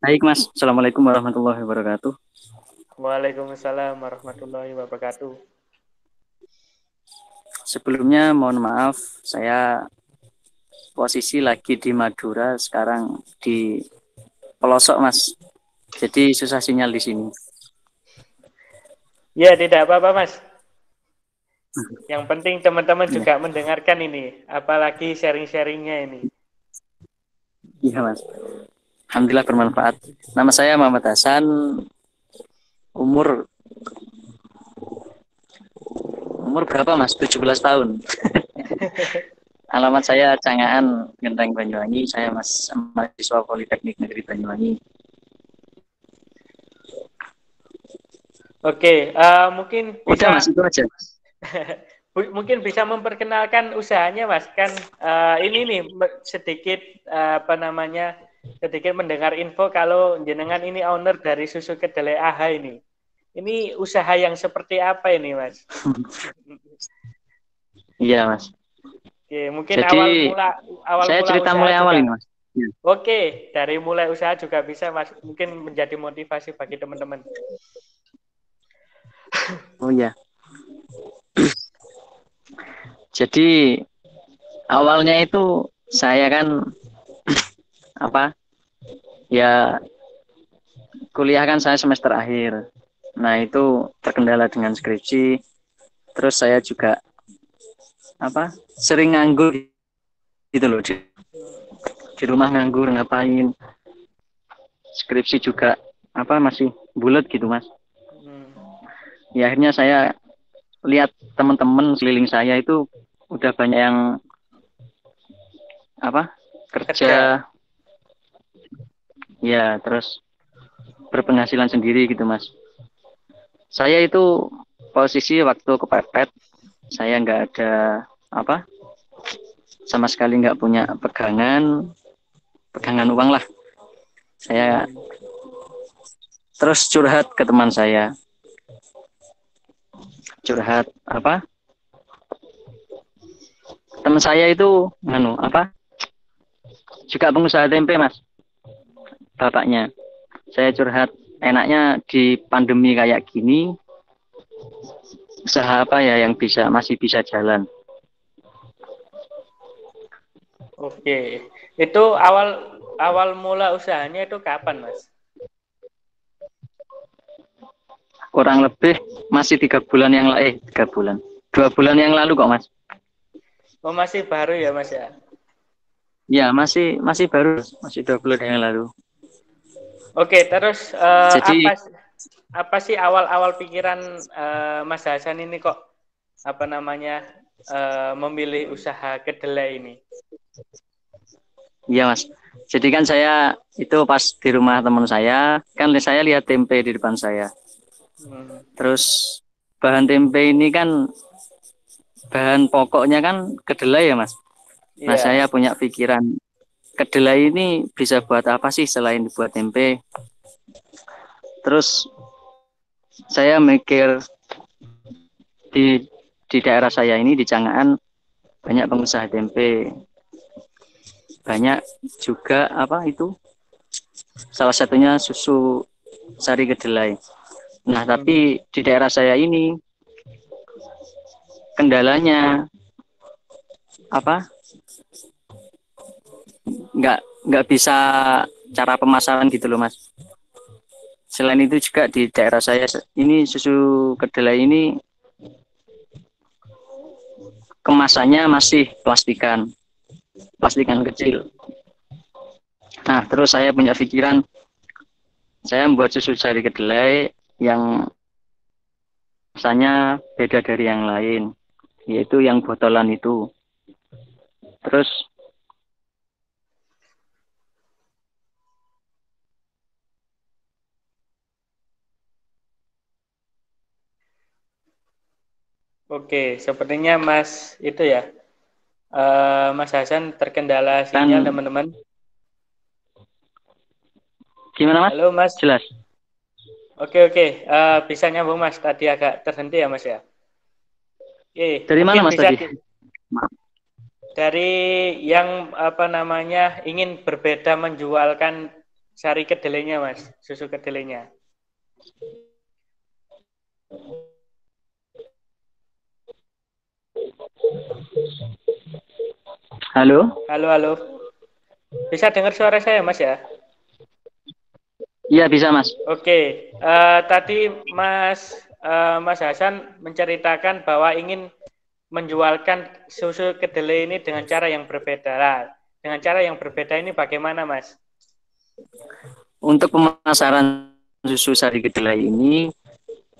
Baik Mas, Assalamualaikum warahmatullahi wabarakatuh. Waalaikumsalam warahmatullahi wabarakatuh. Sebelumnya mohon maaf, saya posisi lagi di Madura, sekarang di pelosok Mas. Jadi susah sinyal di sini. Ya, tidak apa-apa Mas. Yang penting teman-teman juga mendengarkan ini, apalagi sharing-sharingnya ini. Iya Mas. Alhamdulillah bermanfaat. Nama saya Muhammad Hasan. Umur berapa Mas? 17 tahun. Alamat saya Cangaan, Genteng Banyuwangi. Saya mahasiswa Politeknik Negeri Banyuwangi. Oke, mungkin bisa Udah Mas, itu aja. mungkin bisa memperkenalkan usahanya Mas. Kan ini nih sedikit sedikit mendengar info kalau jenengan ini owner dari Susu Kedelai AH ini. Ini usaha yang seperti apa ini Mas? Iya Mas. Oke, mungkin Jadi saya awal mula cerita usaha mulai awal juga. ini, Mas. Ya. Oke, dari mulai usaha juga bisa Mas, mungkin menjadi motivasi bagi teman-teman. Oh ya. Jadi awalnya itu saya kan apa? Ya kuliah kan saya semester akhir. Nah, itu terkendala dengan skripsi. Terus saya juga sering nganggur gitu loh, di rumah nganggur ngapain. Skripsi juga masih bulat gitu, Mas. Hmm. Ya akhirnya saya lihat teman-teman sekeliling saya itu udah banyak yang Kerja. kerja, ya terus berpenghasilan sendiri gitu, Mas. Saya itu posisi waktu kepepet, saya nggak ada sama sekali nggak punya pegangan uang lah. Saya terus curhat ke teman saya, teman saya itu juga pengusaha tempe, Mas, bapaknya. Saya curhat, enaknya di pandemi kayak gini usaha apa ya yang masih bisa jalan. Oke. Itu awal awal mula usahanya itu kapan, Mas? Kurang lebih masih 3 bulan 2 bulan yang lalu kok, Mas. Oh, masih baru ya, Mas ya? Ya, masih baru, masih 2 bulan yang lalu. Oke, terus Jadi apa sih awal-awal pikiran Mas Hasan ini kok memilih usaha kedelai ini? iya, Mas. Jadi kan saya itu pas di rumah teman saya, kan saya lihat tempe di depan saya. Terus bahan tempe ini kan bahan pokoknya kan kedelai ya, Mas. Nah, Iya. saya punya pikiran, kedelai ini bisa buat apa sih selain dibuat tempe? Terus saya mikir di daerah saya ini di Cangaan banyak pengusaha tempe. Banyak juga salah satunya susu sari kedelai. Nah, tapi di daerah saya ini kendalanya nggak bisa cara pemasaran gitu loh, Mas. Selain itu juga di daerah saya ini susu kedelai ini kemasannya masih plastikan kecil. Nah, terus saya punya pikiran, saya membuat susu sari kedelai yang rasanya beda dari yang lain, yaitu yang botolan itu. Terus Oke, sepertinya Mas itu ya, Mas Hasan terkendala sinyal, kan teman-teman. gimana, Mas? Halo, Mas. Jelas. Oke. Bisa nyambung, Mas. Tadi agak terhenti ya, Mas ya. Oke, Dari mana, mungkin Mas, bisa tadi? dari yang ingin berbeda menjualkan sari kedelainya, Mas, susu kedelainya. Halo? Halo. Bisa dengar suara saya, Mas ya? Iya, bisa, Mas. Oke, tadi Mas Hasan menceritakan bahwa ingin menjualkan susu kedelai ini dengan cara yang berbeda. Lah, dengan cara yang berbeda ini bagaimana, Mas? Untuk pemasaran susu sari kedelai ini,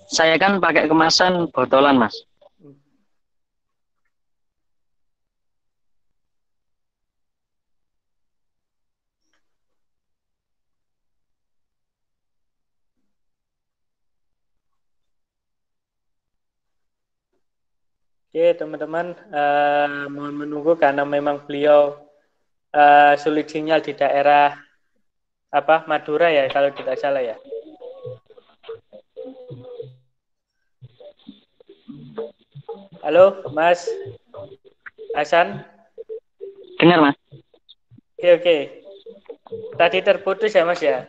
saya kan pakai kemasan botolan, Mas. Oke, teman-teman, mohon menunggu karena memang beliau sulit sinyal di daerah Madura ya, kalau tidak salah ya. Halo, Mas Hasan. Dengar, Mas? Oke, oke. Tadi terputus ya, Mas ya?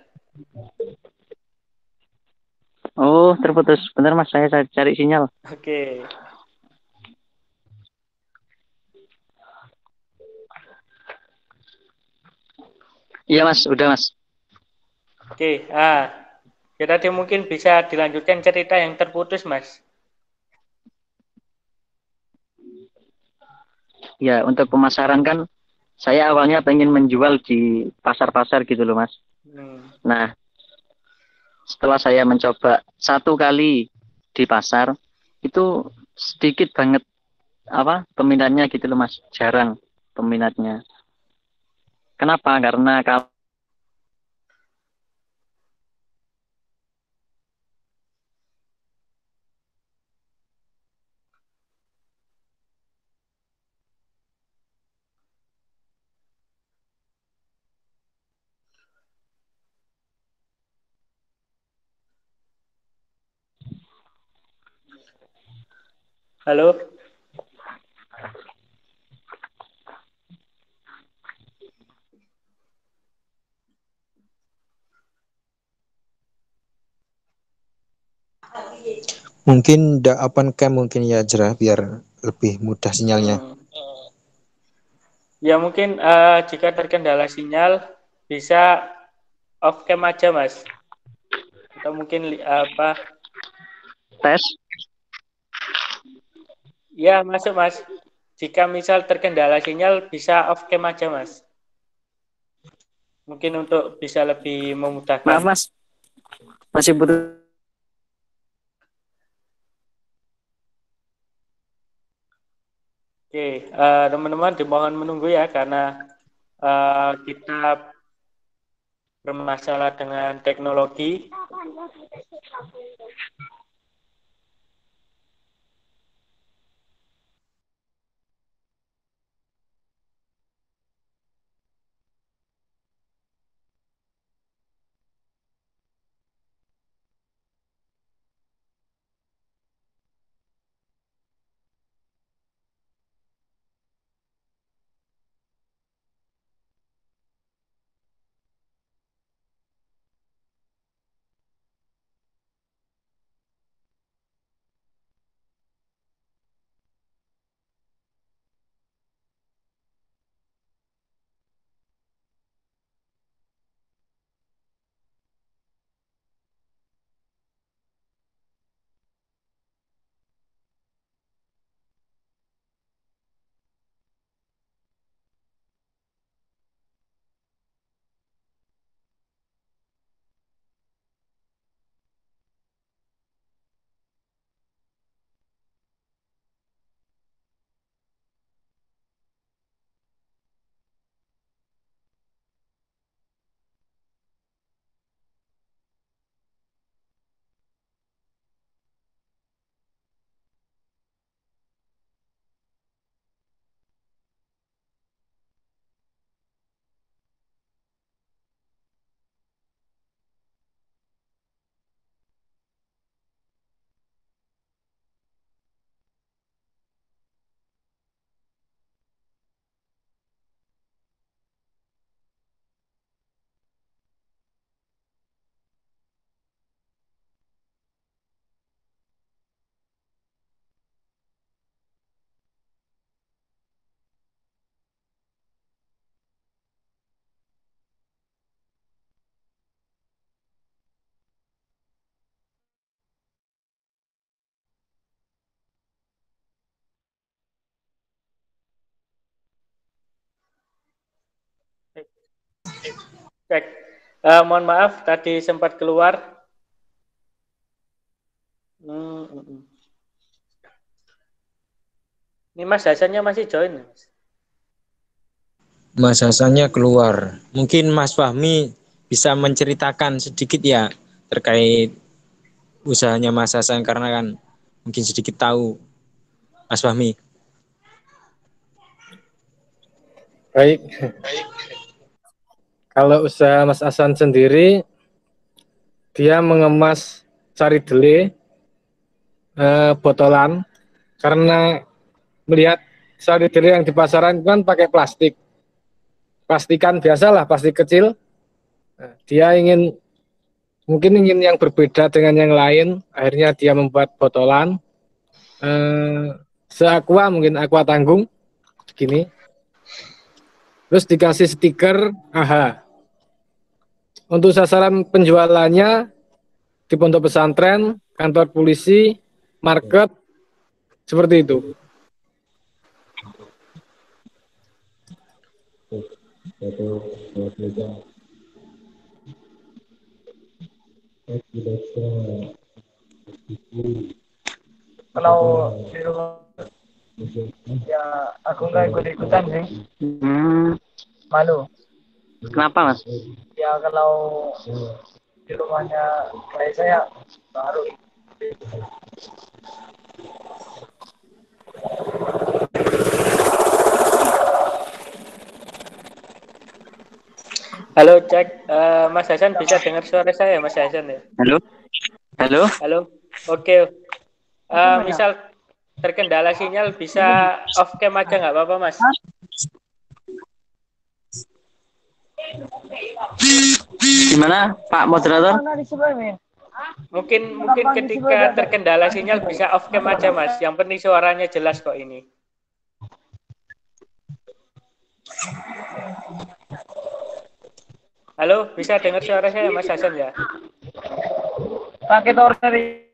Oh, terputus. Bentar, Mas, saya cari sinyal. Oke. Iya, Mas, udah, Mas. Oke, ya tadi mungkin bisa dilanjutkan cerita yang terputus, Mas. Ya, untuk pemasaran kan saya awalnya pengen menjual di pasar-pasar gitu loh, Mas. Nah, setelah saya mencoba 1 kali di pasar, itu sedikit banget peminatnya gitu loh, Mas. Jarang peminatnya. Kenapa? Karena kalau Halo? Mungkin open cam mungkin ya Jera biar lebih mudah sinyalnya. Ya mungkin jika terkendala sinyal bisa off cam aja, Mas. Atau mungkin tes, ya masuk, Mas. Jika misal terkendala sinyal bisa off cam aja, Mas. Mungkin untuk bisa lebih memudahkan. maaf, Mas, masih butuh. Oke, teman-teman dimohon menunggu ya karena kita bermasalah dengan teknologi. Cek. Mohon maaf tadi sempat keluar. Ini Mas Hasannya masih join, Mas? Mas Hasannya keluar. Mungkin Mas Fahmi bisa menceritakan sedikit ya terkait usahanya Mas Hasan karena kan mungkin sedikit tahu Mas Fahmi. Baik. Kalau usaha Mas Hasan sendiri, dia mengemas sari dele botolan karena melihat sari dele yang di pasaran kan pakai plastik. pastikan biasalah, plastik kecil. Nah, dia mungkin ingin yang berbeda dengan yang lain, akhirnya dia membuat botolan seaqua, mungkin aqua tanggung gini, terus dikasih stiker AHA. Untuk sasaran penjualannya di pondok pesantren, kantor polisi, market, seperti itu. Kalau di rumah ya aku nggak ikut-ikutan sih. Malu. Kenapa, Mas? Ya kalau di rumahnya kayak saya baru. Halo, cek. Mas Hasan bisa dengar suara saya, Mas Hasan ya? Halo? Halo? Halo. Oke. Misal terkendala sinyal bisa off cam aja nggak apa-apa, Mas? Gimana, Pak Moderator? Mungkin ketika terkendala sinyal bisa off cam aja, Mas. Yang penting suaranya jelas kok ini. Halo, bisa dengar suara saya, Mas Hasan ya? Pakai tower dari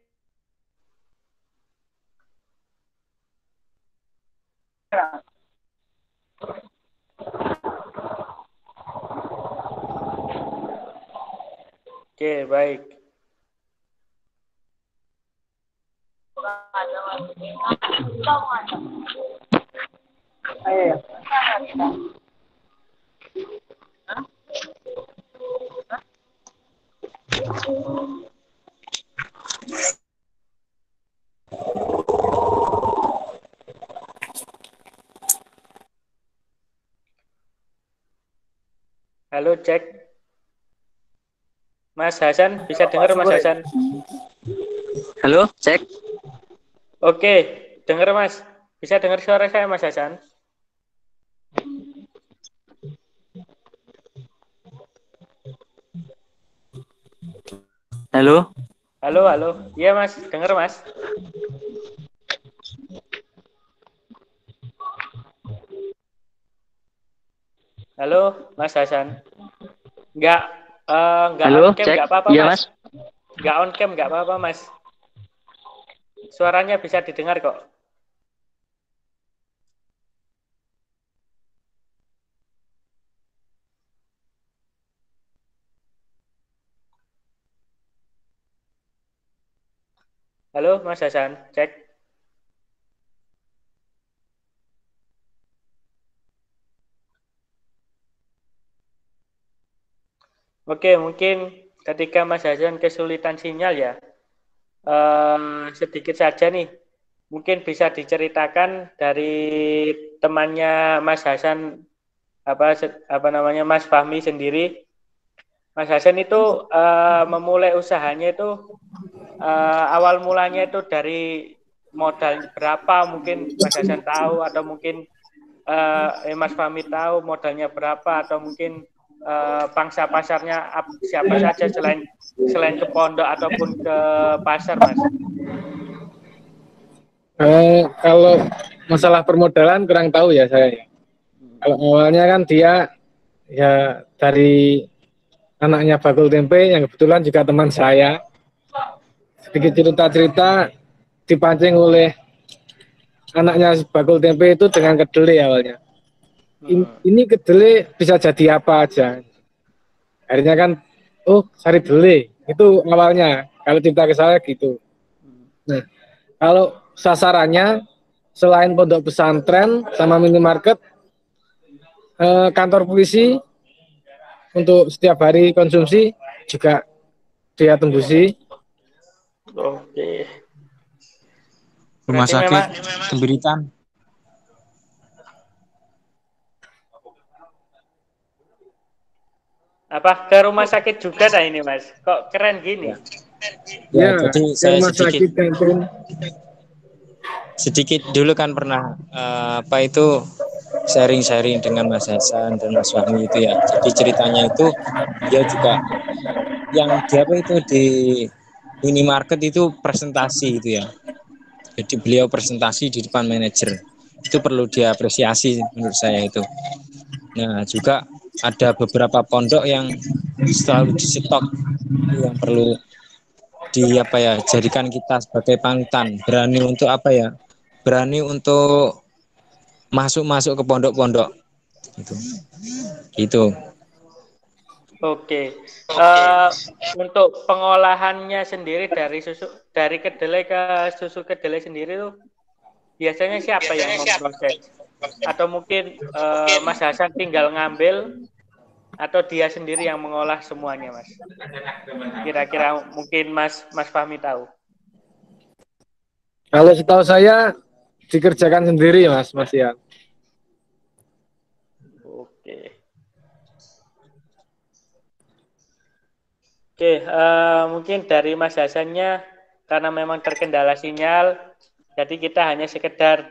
Oke, baik. Ayo. Halo, cek. Mas Hasan, bisa dengar Mas Hasan? Halo, cek. Oke, dengar Mas. Bisa dengar suara saya, Mas Hasan? Halo? Halo, halo. Iya, Mas. Dengar, Mas. Halo, Mas Hasan. Enggak Halo, on cam, cek. enggak apa-apa, Iya, Mas. Enggak on cam, enggak apa-apa, Mas. Suaranya bisa didengar kok. Halo, Mas Hasan. Cek. Oke, mungkin ketika Mas Hasan kesulitan sinyal ya, sedikit saja nih. Mungkin bisa diceritakan dari temannya Mas Hasan, apa namanya, Mas Fahmi sendiri. Mas Hasan itu memulai usahanya itu awal mulanya itu dari modal berapa, mungkin Mas Hasan tahu, atau mungkin Mas Fahmi tahu modalnya berapa, atau mungkin pangsa pasarnya siapa saja selain ke pondok ataupun ke pasar, Mas? Kalau masalah permodalan kurang tahu ya saya. Kalau awalnya kan dia ya dari anaknya Bakul Tempe yang kebetulan juga teman saya. Sedikit cerita-cerita dipancing oleh anaknya Bakul Tempe itu dengan kedelai awalnya. Ini kedelai bisa jadi apa aja. Akhirnya kan, oh cari kedelai. Itu awalnya, kalau cerita ke saya gitu. Nah, kalau sasarannya selain pondok pesantren sama minimarket, kantor polisi untuk setiap hari konsumsi juga dia tembusi. Oke. Rumah Berarti sakit memang Tembiritan. apa ke rumah sakit juga dah ini, Mas? Kok keren gini? Ya, jadi ke saya rumah sakit kantin. sedikit dulu kan pernah apa itu sharing-sharing dengan Mas Hasan dan Mas Fahmi itu ya. Jadi ceritanya itu dia juga yang dia apa itu di minimarket itu presentasi itu ya. Jadi beliau presentasi di depan manajer. Itu perlu diapresiasi menurut saya itu. Nah, juga ada beberapa pondok yang selalu di stok yang perlu jadikan kita sebagai panutan, berani untuk berani untuk masuk ke pondok-pondok gitu. Gitu. Oke. Untuk pengolahannya sendiri dari kedelai ke susu kedelai sendiri tuh biasanya siapa yang memproses? Atau mungkin Mas Hasan tinggal ngambil atau dia sendiri yang mengolah semuanya, Mas? Kira-kira mungkin Mas Fahmi tahu. Kalau setahu saya dikerjakan sendiri, Mas Ian. Oke, mungkin dari Mas Hasannya karena memang terkendala sinyal, jadi kita hanya sekedar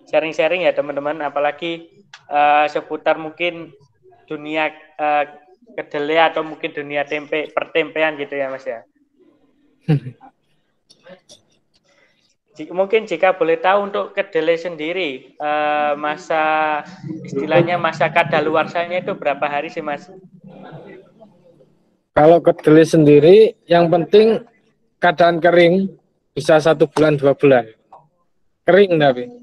sharing-sharing ya teman-teman, apalagi seputar mungkin dunia kedelai atau mungkin dunia pertempean gitu ya Mas ya. Mungkin jika boleh tahu untuk kedelai sendiri istilahnya masa kadaluarsanya itu berapa hari sih Mas? Kalau kedelai sendiri yang penting keadaan kering, bisa 1 bulan 2 bulan kering tapi.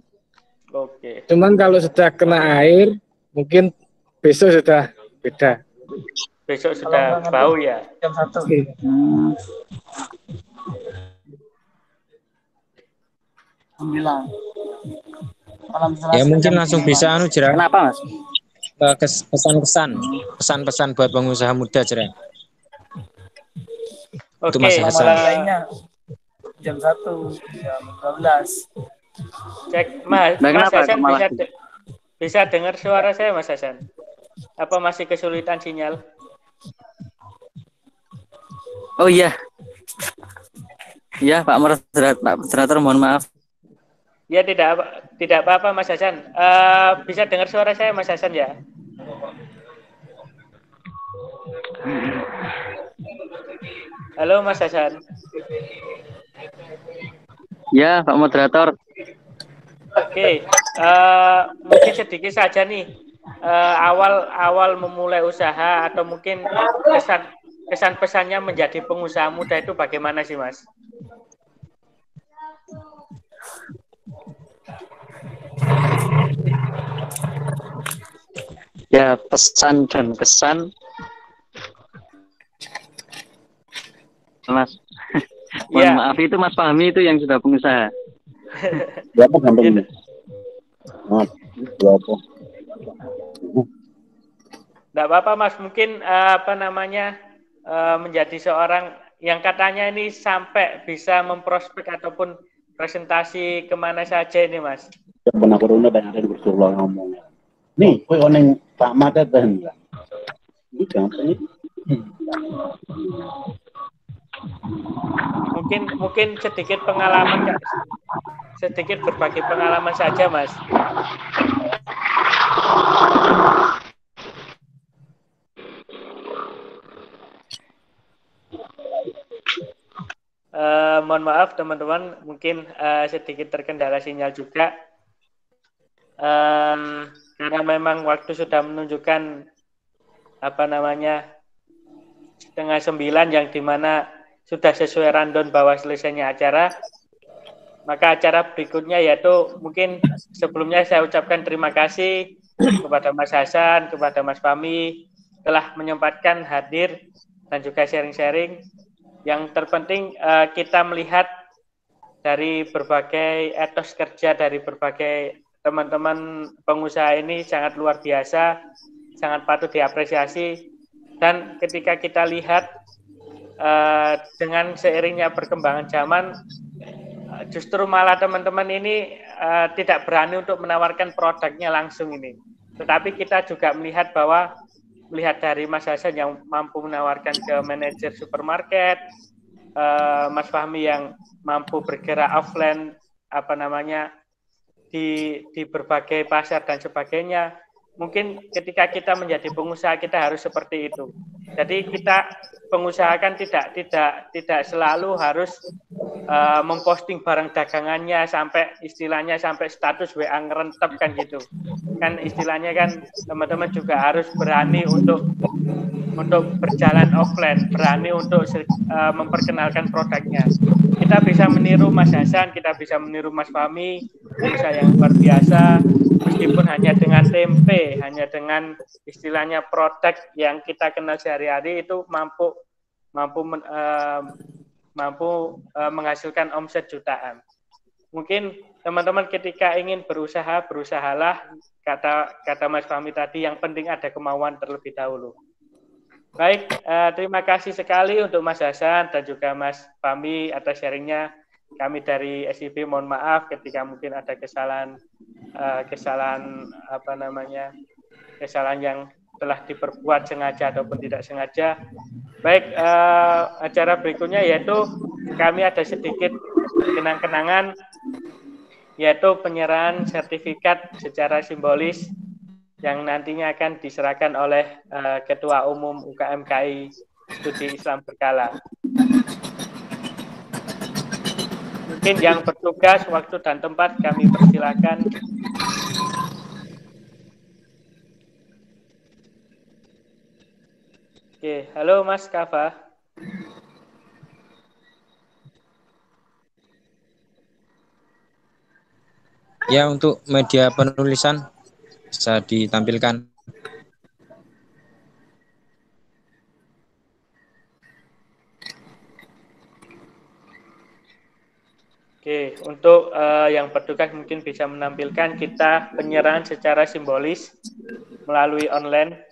Oke. Cuman kalau sudah kena air mungkin besok sudah beda. Besok sudah bau ya. Jam 1. Sembilan. Ya mungkin langsung bisa Jera. Kenapa Mas? Pesan-pesan buat pengusaha muda Jera. Oke, Mas Hasan. Lainnya jam 1, jam 12. Cek Mas Hasan bisa dengar suara saya Mas Hasan? Apa masih kesulitan sinyal? Oh iya. Iya Pak Moderator mohon maaf. Ya tidak apa-apa Mas Hasan. Bisa dengar suara saya Mas Hasan ya? Halo Mas Hasan. Ya Pak Moderator. Oke, mungkin sedikit saja nih awal memulai usaha atau mungkin kesan pesannya menjadi pengusaha muda itu bagaimana sih Mas? Ya pesan dan kesan Mas. Mohon maaf itu Mas Fahmi itu yang sudah pengusaha. Berapa gampangnya? Berapa? Enggak apa-apa Mas, mungkin menjadi seorang yang katanya ini sampai bisa memprospek ataupun presentasi kemana saja ini Mas. Benar corona dan ada bersulang ngomongnya. Nih, kue oneng sama teten lah. Ini gampang ini. Mungkin sedikit berbagi pengalaman saja Mas. Mohon maaf teman-teman, mungkin sedikit terkendala sinyal juga karena memang waktu sudah menunjukkan 8:30 yang dimana sudah sesuai rundown bahwa selesainya acara. Maka acara berikutnya yaitu mungkin sebelumnya saya ucapkan terima kasih kepada Mas Hasan, kepada Mas Fahmi telah menyempatkan hadir dan juga sharing-sharing. Yang terpenting kita melihat dari berbagai etos kerja dari berbagai teman-teman pengusaha ini sangat luar biasa, sangat patut diapresiasi. Dan ketika kita lihat dengan seiringnya perkembangan zaman, justru malah teman-teman ini tidak berani untuk menawarkan produknya langsung ini. Tetapi kita juga melihat dari Mas Hasan yang mampu menawarkan ke manajer supermarket, Mas Fahmi yang mampu bergerak offline, di berbagai pasar dan sebagainya. Mungkin ketika kita menjadi pengusaha kita harus seperti itu. Jadi kita pengusaha kan tidak selalu harus memposting barang dagangannya sampai istilahnya sampai status WA ngerentep kan gitu. Kan istilahnya kan teman-teman juga harus berani untuk berjalan offline, berani untuk memperkenalkan produknya. Kita bisa meniru Mas Hasan, kita bisa meniru Mas Fahmi, pengusaha yang luar biasa, meskipun hanya dengan tempe, hanya dengan istilahnya produk yang kita kenal sehari-hari itu mampu menghasilkan omset jutaan. Mungkin teman-teman ketika ingin berusahalah, kata Mas Fahmi tadi, yang penting ada kemauan terlebih dahulu. Baik, terima kasih sekali untuk Mas Hasan dan juga Mas Fahmi atas sharingnya. Kami dari SIB mohon maaf ketika mungkin ada kesalahan yang telah diperbuat sengaja ataupun tidak sengaja. Baik, acara berikutnya yaitu kami ada sedikit kenang-kenangan, yaitu penyerahan sertifikat secara simbolis yang nantinya akan diserahkan oleh Ketua Umum UKMKI Studi Islam Berkala. Mungkin yang bertugas waktu dan tempat kami persilakan. Oke, halo Mas Kafa. Ya, untuk media penulisan bisa ditampilkan. Oke, untuk yang bertugas mungkin bisa menampilkan kita penyerahan secara simbolis melalui online.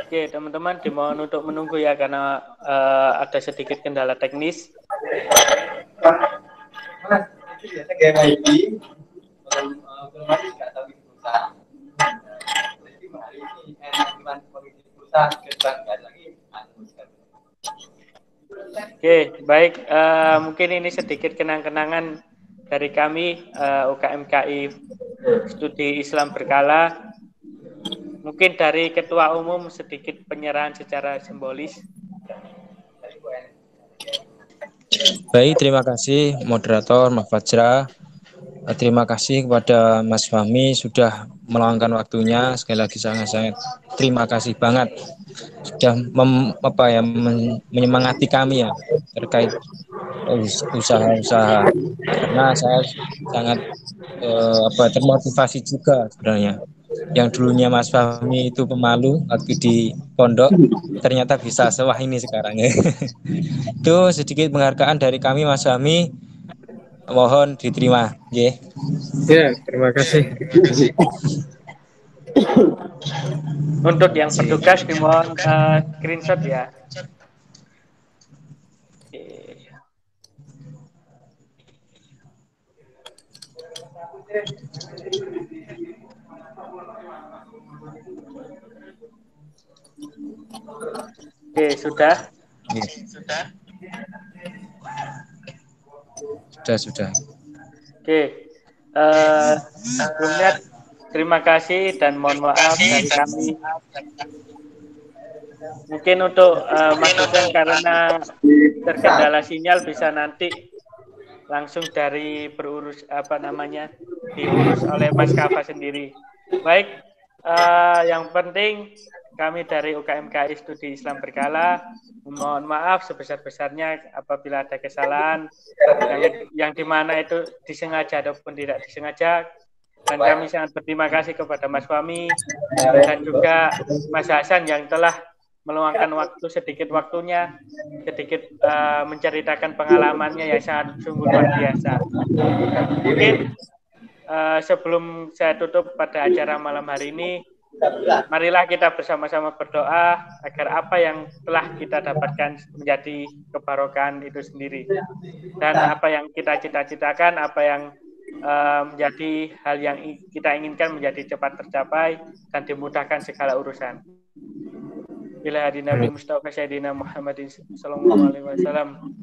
Oke, teman-teman dimohon untuk menunggu ya karena ada sedikit kendala teknis. Oke, baik. Mungkin ini sedikit kenang-kenangan dari kami UKMKI Studi Islam Berkala. Mungkin dari Ketua Umum sedikit penyerahan secara simbolis. Baik, terima kasih moderator Mas Fajra. Terima kasih kepada Mas Fahmi sudah meluangkan waktunya. Sekali lagi sangat-sangat terima kasih banget sudah menyemangati kami ya terkait usaha-usaha, karena saya sangat termotivasi juga sebenarnya. Yang dulunya Mas Fahmi itu pemalu waktu di pondok, ternyata bisa sewah ini sekarang ya. Itu sedikit penghargaan dari kami Mas Fahmi, mohon diterima ya. Ya, terima kasih. Untuk yang bertugas dimohon screenshot ya. Oke, sudah. Sudah. Oke. Sebelumnya terima kasih dan mohon maaf dari kami. Mungkin untuk Mas Husen karena terkendala sinyal bisa nanti langsung dari diurus oleh Mas Kafa sendiri. Baik, yang penting kami dari UKMKI Studi Islam Berkala mohon maaf sebesar-besarnya apabila ada kesalahan yang dimana itu disengaja ataupun tidak disengaja. Dan kami sangat berterima kasih kepada Mas Fahmi dan juga Mas Hasan yang telah meluangkan sedikit waktunya, sedikit menceritakan pengalamannya yang sangat sungguh luar biasa. Mungkin sebelum saya tutup pada acara malam hari ini, marilah kita bersama-sama berdoa agar apa yang telah kita dapatkan menjadi kebarokahan itu sendiri. Dan apa yang kita cita-citakan, apa yang menjadi hal yang kita inginkan menjadi cepat tercapai dan dimudahkan segala urusan. Bila hadina Nabi Mustafa Sayyidina Muhammadin sallallahu alaihi wasallam.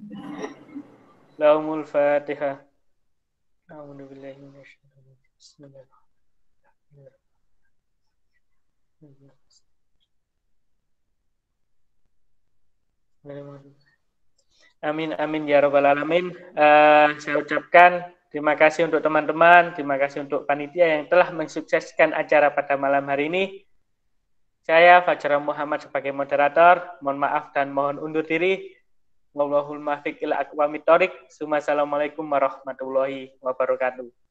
Lahumul Fatihah. A'udzu billahi minasyaitonir rajim. Bismillahirrahmanirrahim. Amin ya rabbal alamin. Saya ucapkan terima kasih untuk teman-teman, terima kasih untuk panitia yang telah mensukseskan acara pada malam hari ini. Saya Fajar Muhammad sebagai moderator, mohon maaf dan mohon undur diri. Wallahul muwaffiq ila aqwamit thoriq. Assalamualaikum warahmatullahi wabarakatuh.